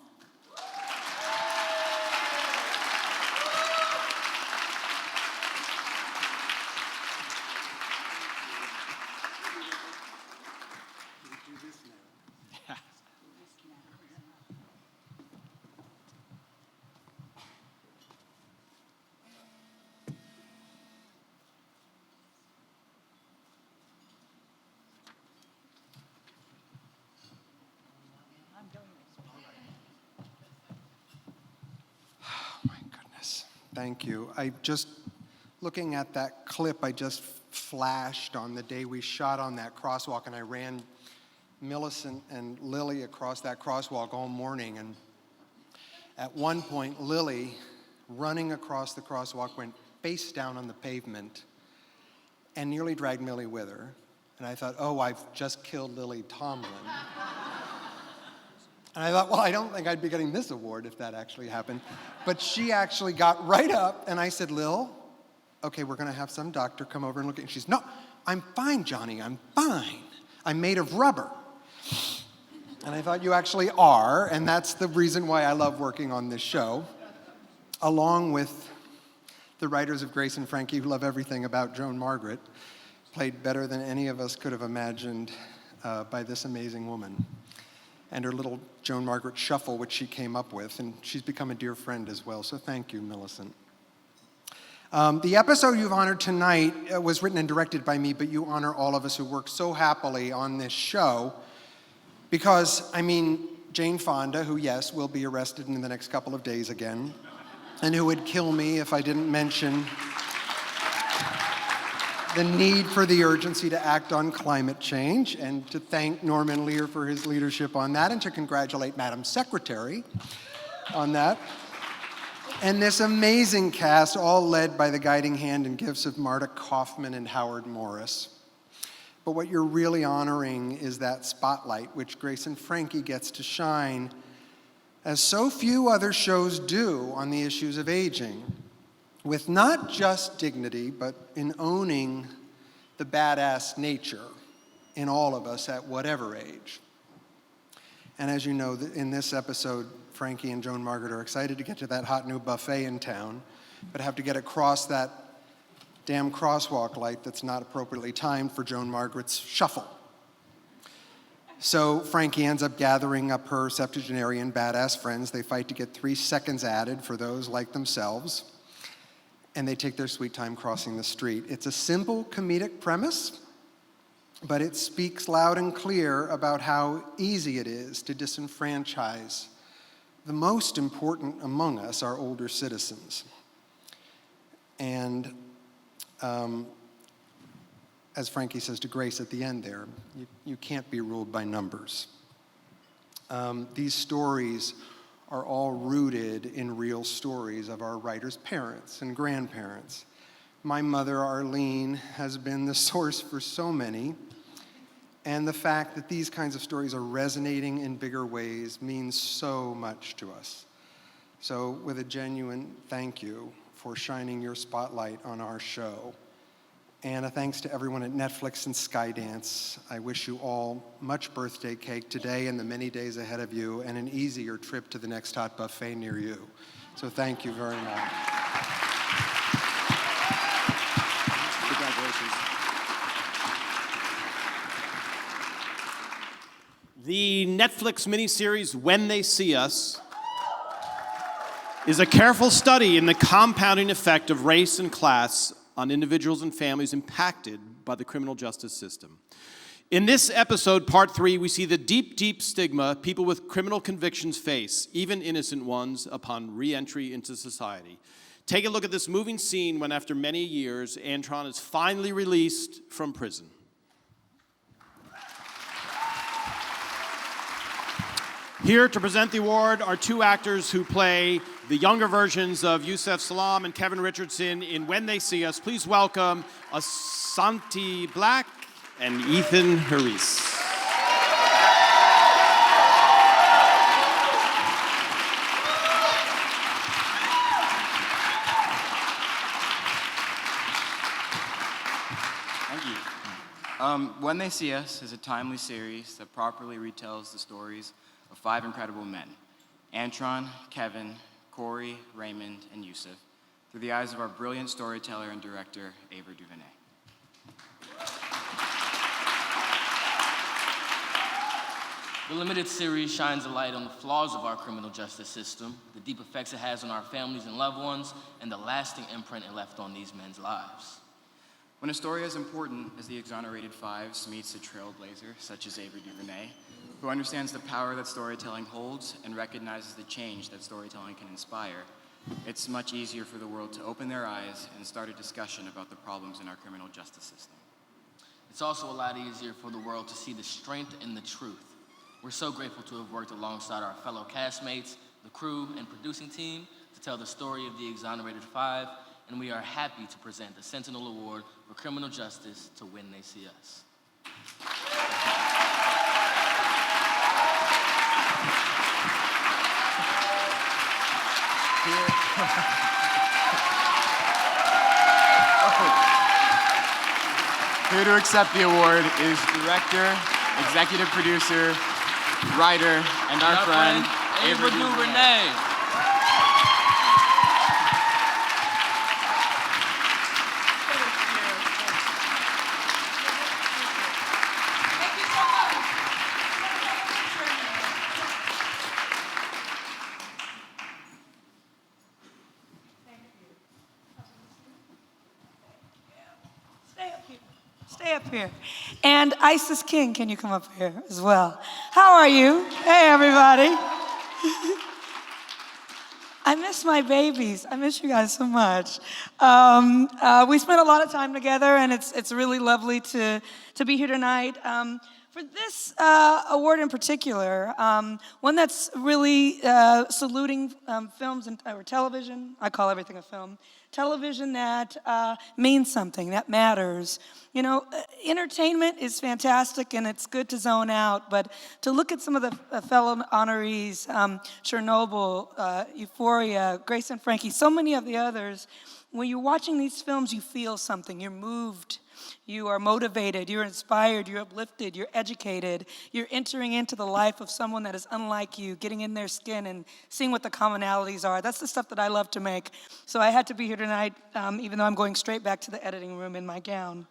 Thank you. Looking at that clip, I just flashed on the day we shot on that crosswalk, and I ran Millicent and Lily across that crosswalk all morning. And at one point, Lily, running across the crosswalk, went face down on the pavement and nearly dragged Millie with her. And I thought, oh, I've just killed Lily Tomlin. And I thought, well, I don't think I'd be getting this award if that actually happened. But she actually got right up, and I said, Lil, okay, we're going to have some doctor come over and look at you. She's, no, I'm fine, Johnny, I'm fine. I'm made of rubber. And I thought, you actually are, and that's the reason why I love working on this show, along with the writers of Grace and Frankie, who love everything about Joan Margaret, played better than any of us could have imagined by this amazing woman. And her little Joan Margaret shuffle, which she came up with, and she's become a dear friend as well, so thank you, Millicent. The episode you've honored tonight was written and directed by me, but you honor all of us who work so happily on this show, because, Jane Fonda, who, yes, will be arrested in the next couple of days again, and who would kill me if I didn't mention the need for the urgency to act on climate change, and to thank Norman Lear for his leadership on that, and to congratulate Madam Secretary on that. And this amazing cast, all led by the guiding hand and gifts of Marta Kaufman and Howard Morris. But what you're really honoring is that spotlight which Grace and Frankie gets to shine, as so few other shows do, on the issues of aging, with not just dignity, but in owning the badass nature in all of us at whatever age. And as you know, in this episode, Frankie and Joan Margaret are excited to get to that hot new buffet in town, but have to get across that damn crosswalk light that's not appropriately timed for Joan Margaret's shuffle. So Frankie ends up gathering up her septuagenarian badass friends. They fight to get 3 seconds added for those like themselves, and they take their sweet time crossing the street. It's a simple comedic premise, but it speaks loud and clear about how easy it is to disenfranchise the most important among us, our older citizens. And as Frankie says to Grace at the end there, you can't be ruled by numbers. These stories are all rooted in real stories of our writers' parents and grandparents. My mother, Arlene, has been the source for so many, and the fact that these kinds of stories are resonating in bigger ways means so much to us. So with a genuine thank you for shining your spotlight on our show, and a thanks to everyone at Netflix and Skydance. I wish you all much birthday cake today and the many days ahead of you, and an easier trip to the next hot buffet near you. So thank you very much. Congratulations. The Netflix miniseries When They See Us is a careful study in the compounding effect of race and class on individuals and families impacted by the criminal justice system. In this episode, part 3, we see the deep, deep stigma people with criminal convictions face, even innocent ones, upon re-entry into society. Take a look at this moving scene when, after many years, Antron is finally released from prison. Here to present the award are 2 actors who play the younger versions of Yusef Salaam and Kevin Richardson in When They See Us. Please welcome Asante Blackk and Ethan Herisse. Thank you. When They See Us is a timely series that properly retells the stories of 5 incredible men: Antron, Kevin, Corey, Raymond, and Yusef, through the eyes of our brilliant storyteller and director, Ava DuVernay. The limited series shines a light on the flaws of our criminal justice system, the deep effects it has on our families and loved ones, and the lasting imprint it left on these men's lives. When a story as important as the Exonerated Fives meets a trailblazer such as Ava DuVernay, who understands the power that storytelling holds and recognizes the change that storytelling can inspire, it's much easier for the world to open their eyes and start a discussion about the problems in our criminal justice system. It's also a lot easier for the world to see the strength and the truth. We're so grateful to have worked alongside our fellow castmates, the crew, and producing team to tell the story of the Exonerated Five, and we are happy to present the Sentinel Award for Criminal Justice to When They See Us. Here to accept the award is director, executive producer, writer, and our friend, Ava DuVernay. Stay up here. And Isis King, can you come up here as well? How are you? Hey, everybody. I miss my babies. I miss you guys so much. We spent a lot of time together, and it's really lovely to be here tonight. For this award in particular, one that's really saluting films or television. I call everything a film. Television that means something, that matters. You know, entertainment is fantastic and it's good to zone out, but to look at some of the fellow honorees, Chernobyl, Euphoria, Grace and Frankie, so many of the others, when you're watching these films, you feel something, you're moved. You are motivated, you're inspired, you're uplifted, you're educated, you're entering into the life of someone that is unlike you, getting in their skin and seeing what the commonalities are. That's the stuff that I love to make. So I had to be here tonight, even though I'm going straight back to the editing room in my gown.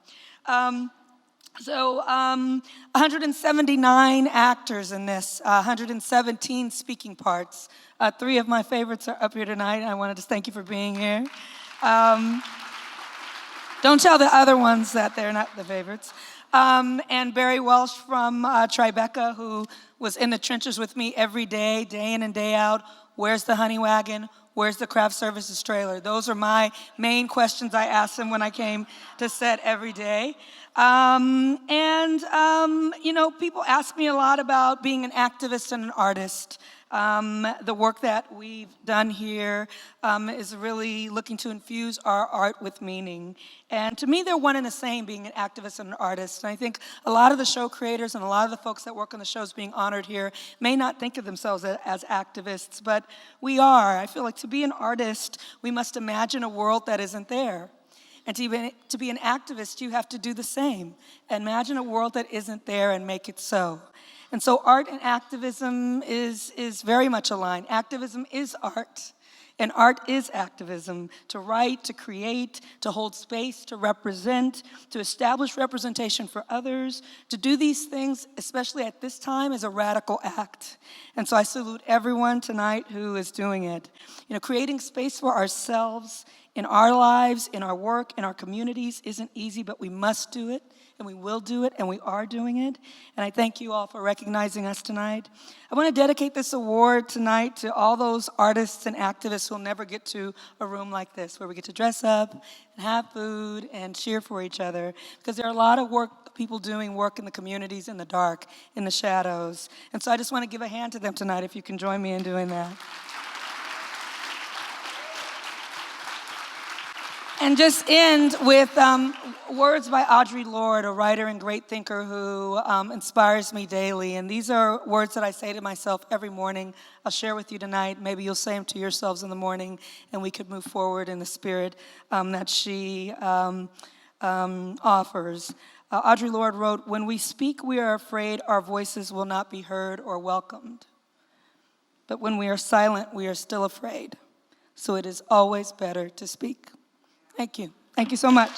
179 actors in this, 117 speaking parts. 3 of my favorites are up here tonight. I wanted to thank you for being here. Don't tell the other ones that they're not the favorites. And Barry Welsh from Tribeca, who was in the trenches with me every day, day in and day out. Where's the honey wagon? Where's the craft services trailer? Those are my main questions I asked him when I came to set every day. You know, people ask me a lot about being an activist and an artist. The work that we've done here is really looking to infuse our art with meaning. And to me, they're one and the same, being an activist and an artist. And I think a lot of the show creators and a lot of the folks that work on the shows being honored here may not think of themselves as activists, but we are. I feel like to be an artist, we must imagine a world that isn't there. And to be an activist, you have to do the same. Imagine a world that isn't there and make it so. And so art and activism is very much aligned. Activism is art, and art is activism. To write, to create, to hold space, to represent, to establish representation for others. To do these things, especially at this time, is a radical act. And so I salute everyone tonight who is doing it. You know, creating space for ourselves in our lives, in our work, in our communities isn't easy, but we must do it. And we will do it, and we are doing it. And I thank you all for recognizing us tonight. I want to dedicate this award tonight to all those artists and activists who will never get to a room like this, where we get to dress up and have food and cheer for each other. Because there are a lot of people doing work in the communities in the dark, in the shadows. And so I just want to give a hand to them tonight, if you can join me in doing that. And just end with words by Audre Lorde, a writer and great thinker who inspires me daily. And these are words that I say to myself every morning. I'll share with you tonight. Maybe you'll say them to yourselves in the morning, and we could move forward in the spirit that she offers. Audre Lorde wrote, "When we speak, we are afraid our voices will not be heard or welcomed. But when we are silent, we are still afraid. So it is always better to speak." Thank you. Thank you so much.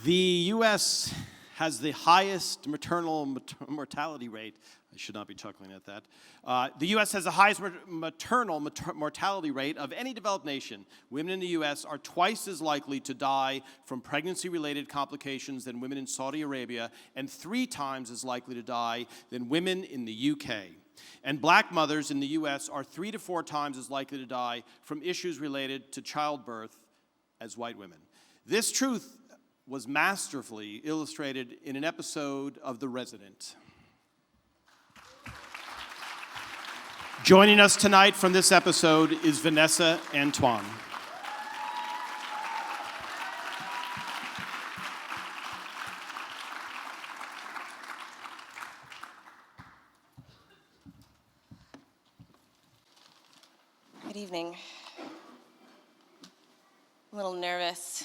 The U.S. has the highest maternal mortality rate. I should not be chuckling at that. The U.S. has the highest maternal mortality rate of any developed nation. Women in the U.S. are twice as likely to die from pregnancy-related complications than women in Saudi Arabia, and 3 times as likely to die than women in the U.K. And black mothers in the U.S. are 3 to 4 times as likely to die from issues related to childbirth as white women. This truth was masterfully illustrated in an episode of The Resident. Joining us tonight from this episode is Vanessa Antoine. Good evening. A little nervous.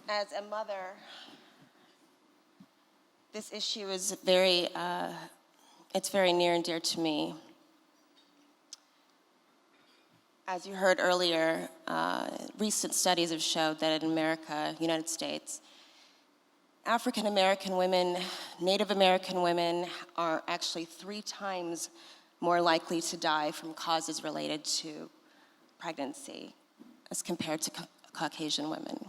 As a mother, this issue is very near and dear to me. As you heard earlier, recent studies have showed that in America, United States, African American women, Native American women are actually 3 times more likely to die from causes related to pregnancy as compared to Caucasian women.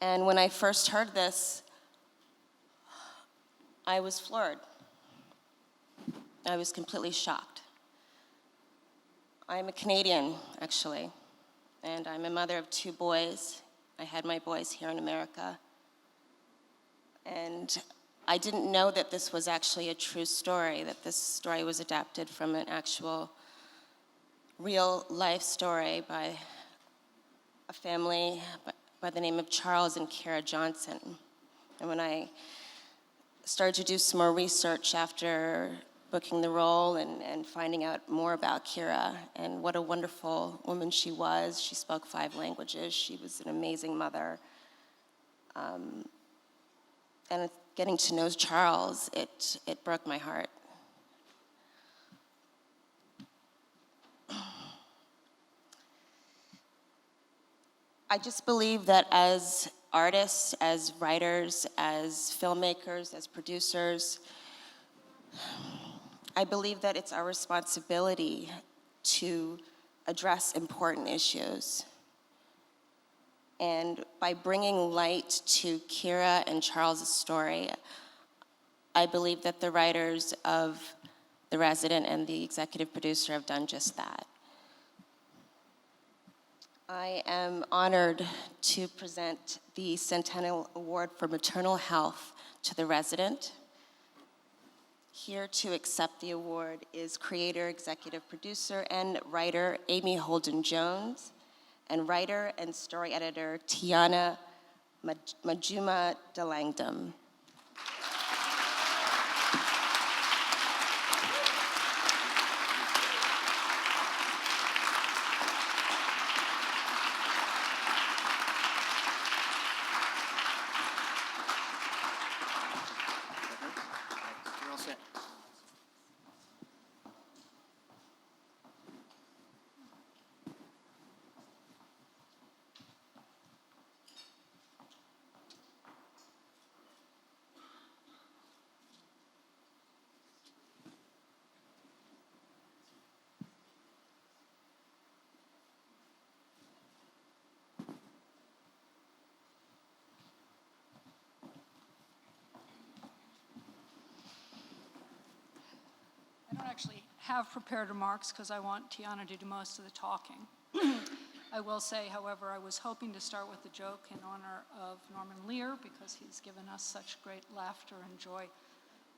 And when I first heard this, I was floored. I was completely shocked. I'm a Canadian, actually, and I'm a mother of 2 boys. I had my boys here in America. And I didn't know that this was actually a true story, that this story was adapted from an actual real life story by a family by the name of Charles and Kira Johnson. And when I started to do some more research after booking the role and finding out more about Kira and what a wonderful woman she was. She spoke 5 languages. She was an amazing mother. And getting to know Charles, it broke my heart. I just believe that as artists, as writers, as filmmakers, as producers, I believe that it's our responsibility to address important issues. And by bringing light to Kira and Charles' story, I believe that the writers of The Resident and the executive producer have done just that. I am honored to present the Sentinel Award for Maternal Health to The Resident. Here to accept the award is creator, executive producer, and writer Amy Holden Jones, and writer and story editor Tiana Majuma DeLangdom. I don't actually have prepared remarks because I want Tiana to do most of the talking. I will say, however, I was hoping to start with a joke in honor of Norman Lear because he's given us such great laughter and joy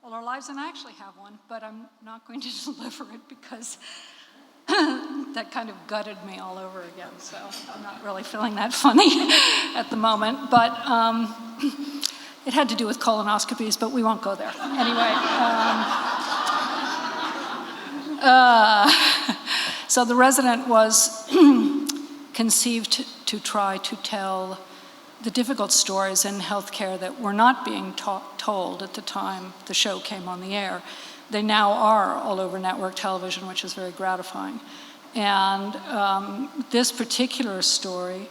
all our lives, and I actually have one, but I'm not going to deliver it because that kind of gutted me all over again, so I'm not really feeling that funny at the moment, but it had to do with colonoscopies, but we won't go there. Anyway. So The Resident was conceived to try to tell the difficult stories in healthcare that were not being told at the time the show came on the air. They now are all over network television, which is very gratifying. And this particular story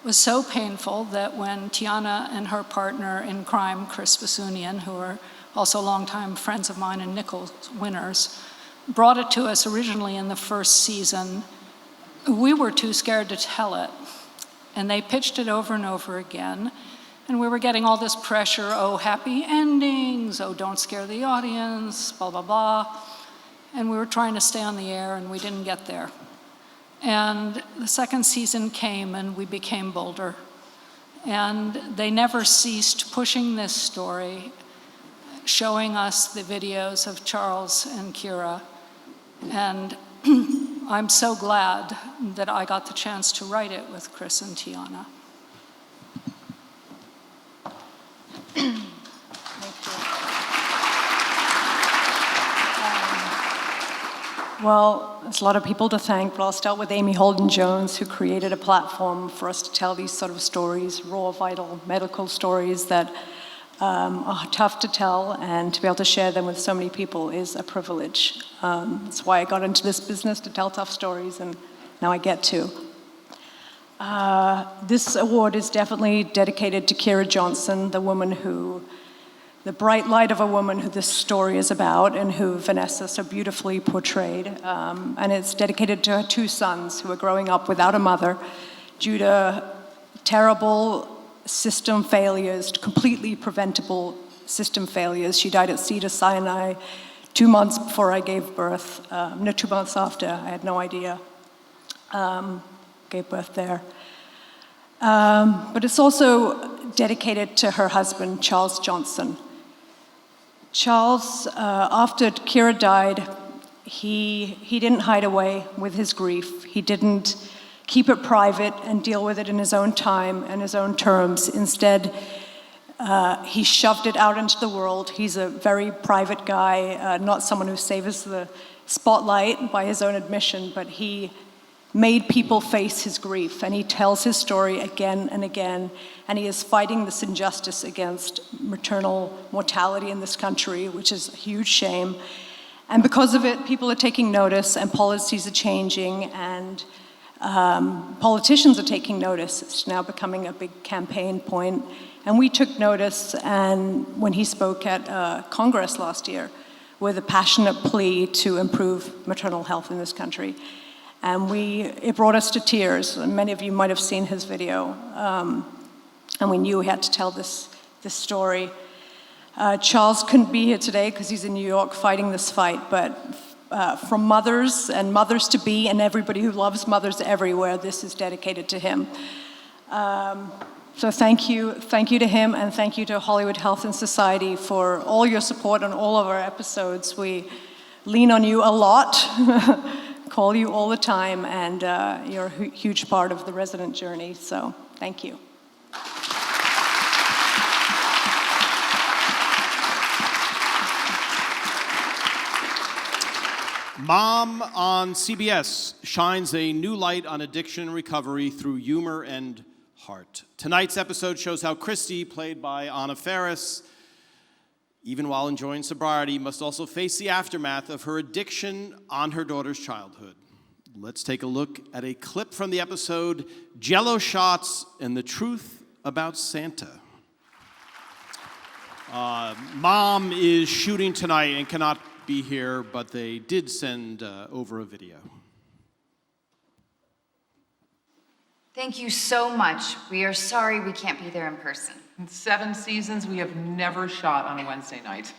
was so painful that when Tiana and her partner in crime, Chris Basunian, who are also longtime friends of mine and Nichols winners, brought it to us originally in the first season, we were too scared to tell it. And they pitched it over and over again. And we were getting all this pressure, oh, happy endings, oh, don't scare the audience, blah, blah, blah. And we were trying to stay on the air and we didn't get there. And the second season came and we became bolder. And they never ceased pushing this story, showing us the videos of Charles and Kira. And I'm so glad that I got the chance to write it with Chris and Tiana. Well, there's a lot of people to thank, but I'll start with Amy Holden Jones, who created a platform for us to tell these sort of stories, raw, vital medical stories that are tough to tell, and to be able to share them with so many people is a privilege. That's why I got into this business, to tell tough stories, and now I get to. This award is definitely dedicated to Kira Johnson, the woman who the bright light of a woman who this story is about and who Vanessa so beautifully portrayed. And it's dedicated to her 2 sons who are growing up without a mother due to terrible system failures, completely preventable system failures. She died at Cedars-Sinai 2 months before I gave birth. 2 months after, I had no idea. Gave birth there. But it's also dedicated to her husband, Charles Johnson. Charles, after Kira died, he didn't hide away with his grief. He didn't keep it private and deal with it in his own time and his own terms. Instead, he shoved it out into the world. He's a very private guy, not someone who savors the spotlight by his own admission, but he made people face his grief, and he tells his story again and again, and he is fighting this injustice against maternal mortality in this country, which is a huge shame. And because of it, people are taking notice, and policies are changing, and politicians are taking notice. It's now becoming a big campaign point. And we took notice, and when he spoke at Congress last year with a passionate plea to improve maternal health in this country. And it brought us to tears. Many of you might have seen his video. And we knew we had to tell this story. Charles couldn't be here today because he's in New York fighting this fight, but from mothers and mothers-to-be and everybody who loves mothers everywhere, this is dedicated to him. So thank you to him, and thank you to Hollywood Health and Society for all your support on all of our episodes. We lean on you a lot, call you all the time, and you're a huge part of the resident journey, so thank you. Mom on CBS shines a new light on addiction and recovery through humor and heart. Tonight's episode shows how Christy, played by Anna Faris, even while enjoying sobriety, must also face the aftermath of her addiction on her daughter's childhood. Let's take a look at a clip from the episode, Jello Shots and the Truth About Santa. Mom is shooting tonight and cannot be here, but they did send over a video. Thank you so much. We are sorry we can't be there in person. In 7 seasons, we have never shot on a Wednesday night.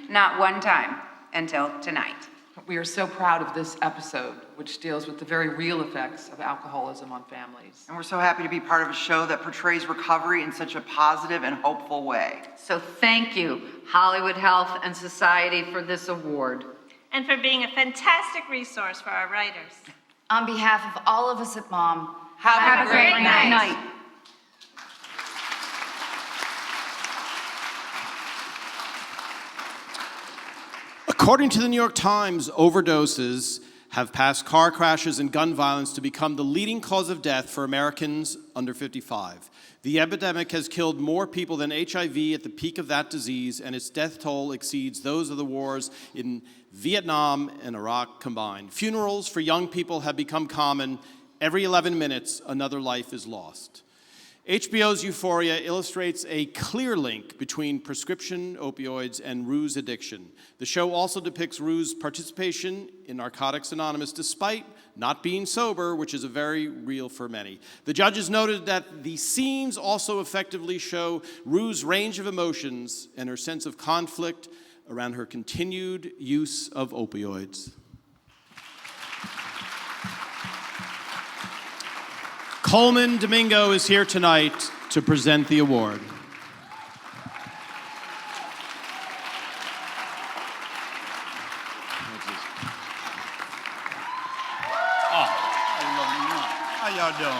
Not one time until tonight. We are so proud of this episode, which deals with the very real effects of alcoholism on families. And we're so happy to be part of a show that portrays recovery in such a positive and hopeful way. So thank you, Hollywood Health and Society, for this award. And for being a fantastic resource for our writers. On behalf of all of us at Mom, have a great night. According to the New York Times, overdoses have passed car crashes and gun violence to become the leading cause of death for Americans under 55. The epidemic has killed more people than HIV at the peak of that disease, and its death toll exceeds those of the wars in Vietnam and Iraq combined. Funerals for young people have become common. Every 11 minutes, another life is lost. HBO's Euphoria illustrates a clear link between prescription opioids and ruse addiction. The show also depicts ruse participation in Narcotics Anonymous despite not being sober, which is a very real for many. The judges noted that the scenes also effectively show Rue's range of emotions and her sense of conflict around her continued use of opioids. Coleman Domingo is here tonight to present the award. How y'all doing?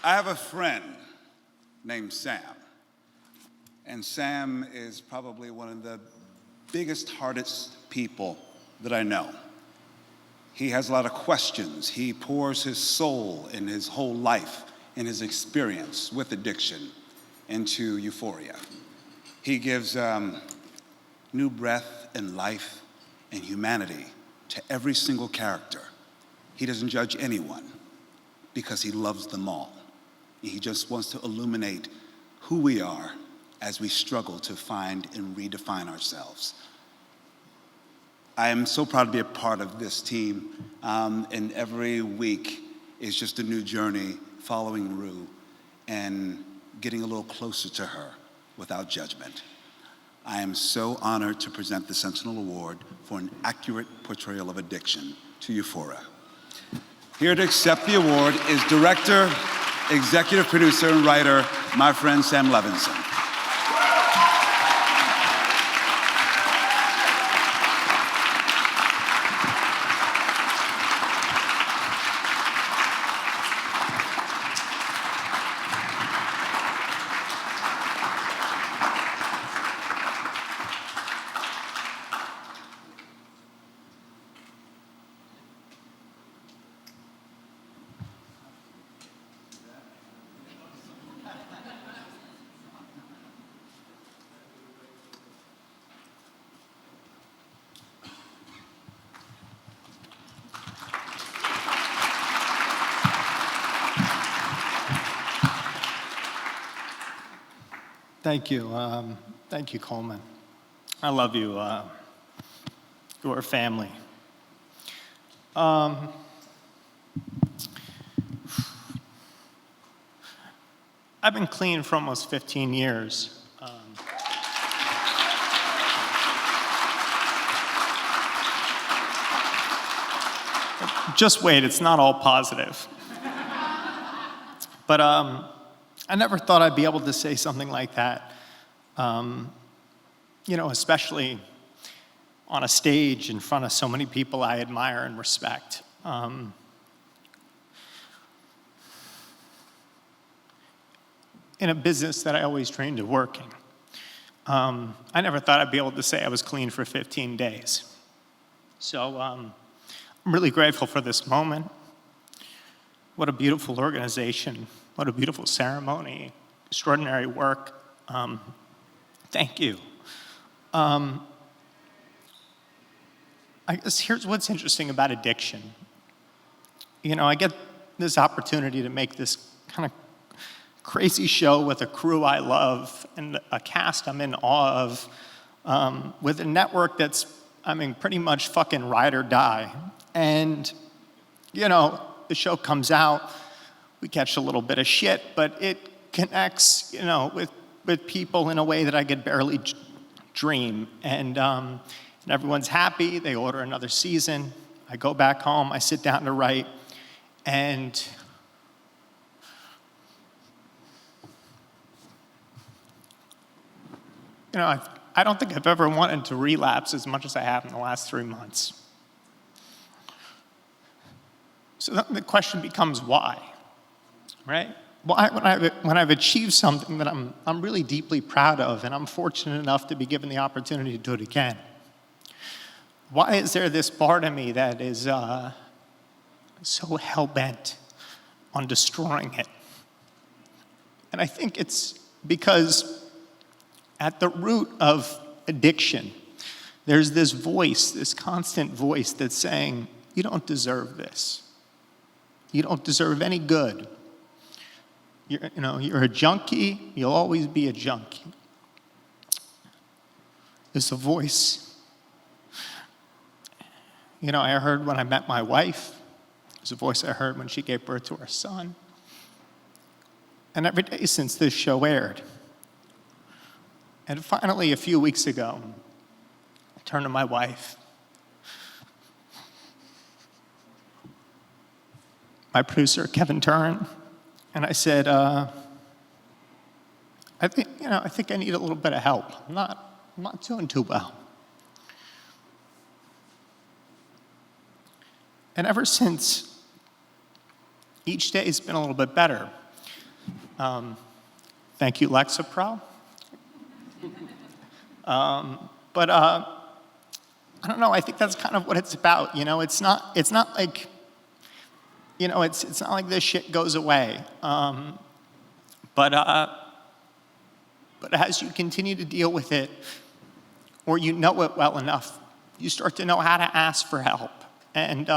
I have a friend named Sam. And Sam is probably one of the biggest, hardest people that I know. He has a lot of questions. He pours his soul and his whole life and his experience with addiction into Euphoria. He gives new breath and life and humanity to every single character. He doesn't judge anyone because he loves them all. He just wants to illuminate who we are as we struggle to find and redefine ourselves. I am so proud to be a part of this team, and every week is just a new journey following Rue and getting a little closer to her without judgment. I am so honored to present the Sentinel Award for an accurate portrayal of addiction to Euphoria. Here to accept the award is director, executive producer, and writer, my friend Sam Levinson. Thank you. Thank you, Coleman. I love you. You're a family. I've been clean for almost 15 years. Just wait, it's not all positive. But I never thought I'd be able to say something like that, you know, especially on a stage in front of so many people I admire and respect. In a business that I always dreamed of working. I never thought I'd be able to say I was clean for 15 days. So I'm really grateful for this moment. What a beautiful organization. What a beautiful ceremony. Extraordinary work. Thank you. I guess here's what's interesting about addiction. You know, I get this opportunity to make this kind of crazy show with a crew I love and a cast I'm in awe of, with a network that's, I mean, pretty much fucking ride or die. And, you know, the show comes out, we catch a little bit of shit, but it connects, you know, with people in a way that I could barely dream. And everyone's happy, they order another season. I go back home, I sit down to write, and you know, I don't think I've ever wanted to relapse as much as I have in the last 3 months. So then the question becomes why, right? Why, when I've achieved something that I'm really deeply proud of, and I'm fortunate enough to be given the opportunity to do it again, why is there this part of me that is so hell-bent on destroying it? And I think it's because at the root of addiction, there's this voice, this constant voice that's saying, you don't deserve this. You don't deserve any good. You're a junkie, you'll always be a junkie. It's a voice. You know, I heard when I met my wife. It's a voice I heard when she gave birth to our son. And every day since this show aired. And finally, a few weeks ago, I turned to my wife, my producer, Kevin Turin, and I said, I think I need a little bit of help. I'm not doing too well. And ever since, each day has been a little bit better. Thank you, Lexapro. But I don't know, I think that's kind of what it's about. You know, it's not like, you know, it's not like this shit goes away. But as you continue to deal with it, or you know it well enough, you start to know how to ask for help. And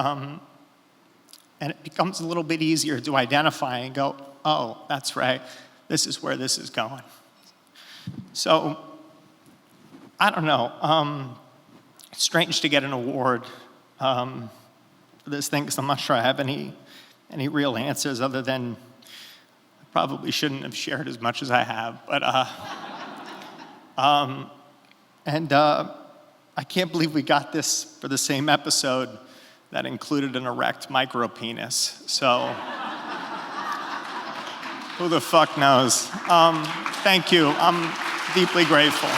it becomes a little bit easier to identify and go, oh, that's right, this is where this is going. So, I don't know. It's strange to get an award for this thing, because I'm not sure I have any real answers other than I probably shouldn't have shared as much as I have. But, I can't believe we got this for the same episode that included an erect micropenis. So, who the fuck knows? Thank you. I'm deeply grateful.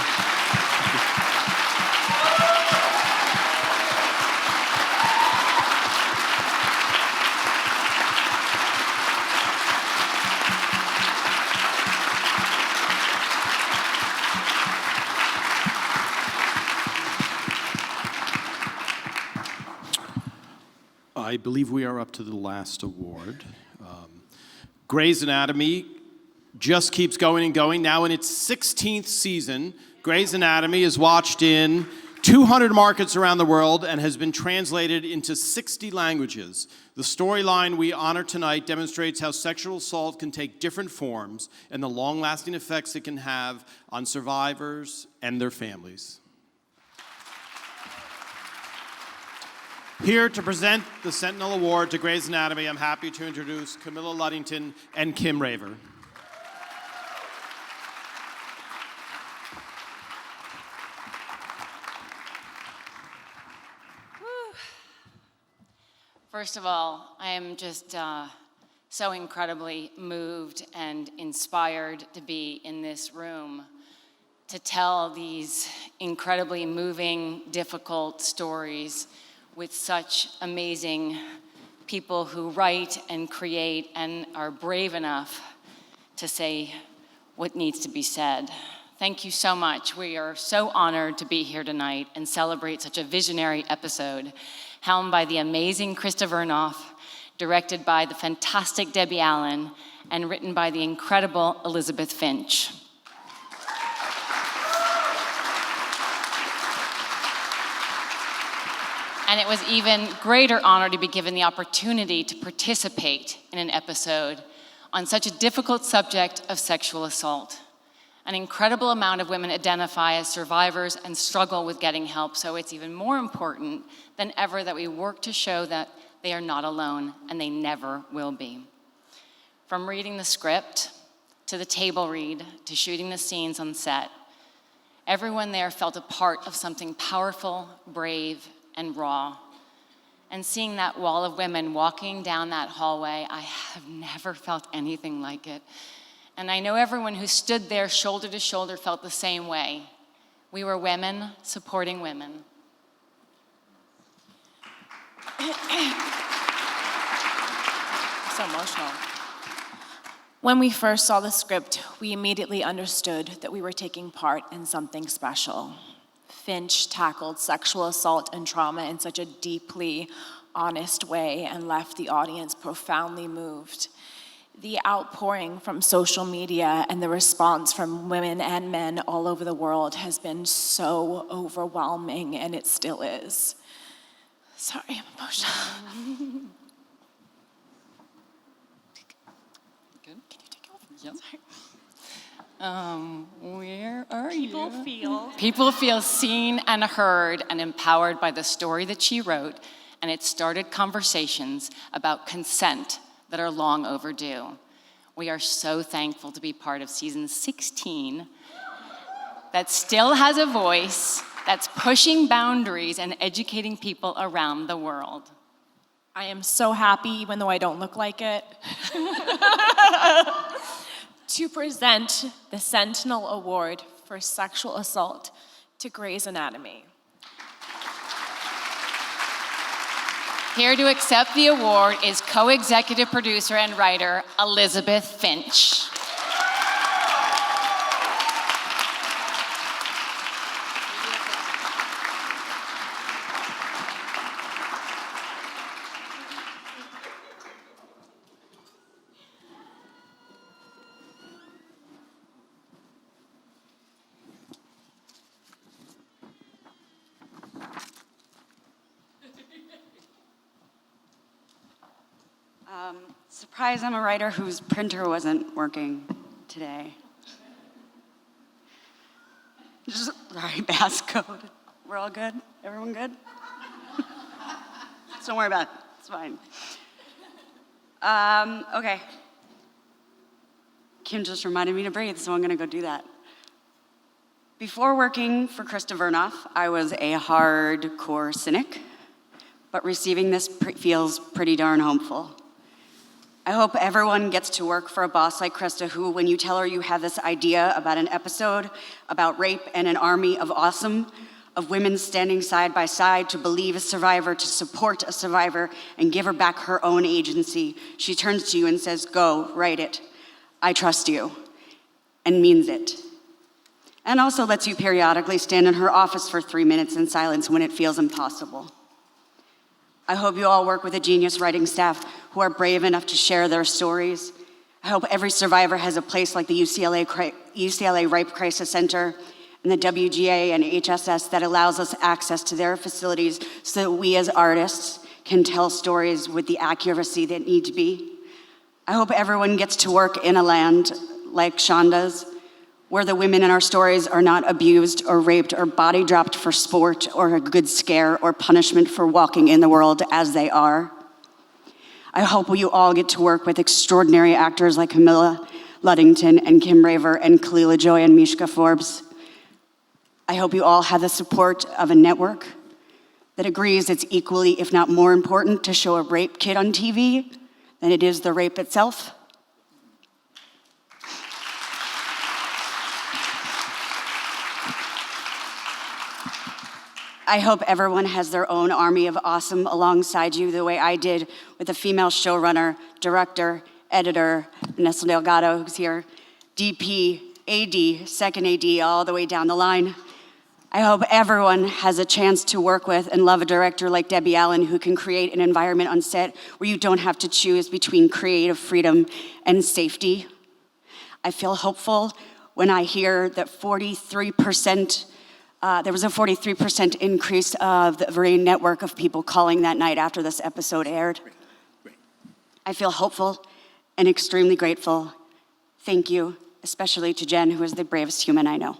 I believe we are up to the last award. Grey's Anatomy just keeps going and going. Now in its 16th season, Grey's Anatomy is watched in 200 markets around the world and has been translated into 60 languages. The storyline we honor tonight demonstrates how sexual assault can take different forms and the long-lasting effects it can have on survivors and their families. Here to present the Sentinel Award to Grey's Anatomy, I'm happy to introduce Camilla Luddington and Kim Raver. First of all, I am just so incredibly moved and inspired to be in this room to tell these incredibly moving, difficult stories with such amazing people who write and create and are brave enough to say what needs to be said. Thank you so much. We are so honored to be here tonight and celebrate such a visionary episode, helmed by the amazing Krista Vernoff, directed by the fantastic Debbie Allen, and written by the incredible Elizabeth Finch. And it was even greater honor to be given the opportunity to participate in an episode on such a difficult subject of sexual assault. An incredible amount of women identify as survivors and struggle with getting help, so it's even more important than ever that we work to show that they are not alone, and they never will be. From reading the script, to the table read, to shooting the scenes on set, everyone there felt a part of something powerful, brave, and raw. And seeing that wall of women walking down that hallway, I have never felt anything like it. And I know everyone who stood there shoulder to shoulder felt the same way. We were women supporting women. So emotional. When we first saw the script, we immediately understood that we were taking part in something special. Finch tackled sexual assault and trauma in such a deeply honest way and left the audience profoundly moved. The outpouring from social media and the response from women and men all over the world has been so overwhelming, and it still is. Sorry, I'm emotional. Good? Can you take it off? Yep. Sorry. Where are you? People feel seen and heard and empowered by the story that she wrote, and it started conversations about consent that are long overdue. We are so thankful to be part of season 16 that still has a voice, that's pushing boundaries and educating people around the world. I am so happy, even though I don't look like it, to present the Sentinel Award for sexual assault to Grey's Anatomy. Here to accept the award is co-executive producer and writer Elizabeth Finch. Surprise, I'm a writer whose printer wasn't working today. Sorry, bass code. We're all good? Everyone good? Don't worry about it. It's fine. Okay. Kim just reminded me to breathe, so I'm going to go do that. Before working for Krista Vernoff, I was a hardcore cynic, but receiving this feels pretty darn hopeful. I hope everyone gets to work for a boss like Krista who, when you tell her you have this idea about an episode about rape and an army of awesome, of women standing side by side to believe a survivor, to support a survivor, and give her back her own agency, she turns to you and says, go, write it. I trust you, and means it. And also lets you periodically stand in her office for 3 minutes in silence when it feels impossible. I hope you all work with a genius writing staff who are brave enough to share their stories. I hope every survivor has a place like the UCLA Rape Crisis Center and the WGA and HSS that allows us access to their facilities so that we as artists can tell stories with the accuracy that need to be. I hope everyone gets to work in a land like Shonda's, where the women in our stories are not abused or raped or body dropped for sport or a good scare or punishment for walking in the world as they are. I hope you all get to work with extraordinary actors like Camilla Luddington and Kim Raver and Kalila Joy and Mishka Forbes. I hope you all have the support of a network that agrees it's equally, if not more important, to show a rape kit on TV than it is the rape itself. I hope everyone has their own army of awesome alongside you the way I did with a female showrunner, director, editor, Vanessa Delgado, who's here, DP, AD, second AD, all the way down the line. I hope everyone has a chance to work with and love a director like Debbie Allen who can create an environment on set where you don't have to choose between creative freedom and safety. I feel hopeful when I hear that 43%, there was a 43% increase of the very network of people calling that night after this episode aired. I feel hopeful and extremely grateful. Thank you, especially to Jen, who is the bravest human I know.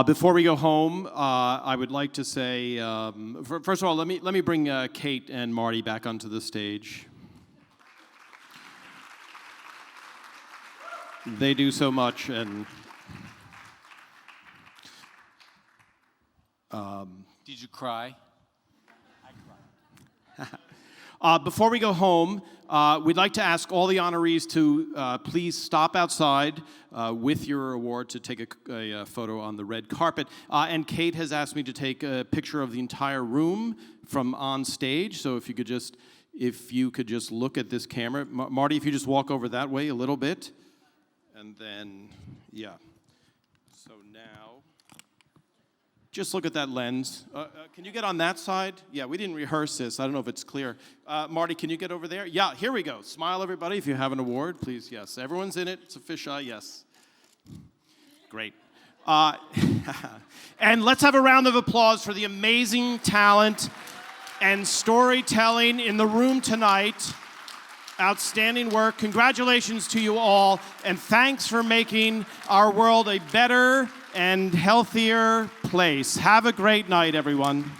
Before we go home, I would like to say, first of all, let me bring Kate and Marty back onto the stage. They do so much, and did you cry? Before we go home, we'd like to ask all the honorees to please stop outside with your award to take a photo on the red carpet. And Kate has asked me to take a picture of the entire room from on stage. So if you could just look at this camera. Marty, if you just walk over that way a little bit. And then, yeah. So now, just look at that lens. Can you get on that side? Yeah, we didn't rehearse this. I don't know if it's clear. Marty, can you get over there? Yeah, here we go. Smile, everybody. If you have an award, please, yes. Everyone's in it. It's a fisheye, yes. Great. And let's have a round of applause for the amazing talent and storytelling in the room tonight. Outstanding work. Congratulations to you all, and thanks for making our world a better and healthier place. Have a great night, everyone.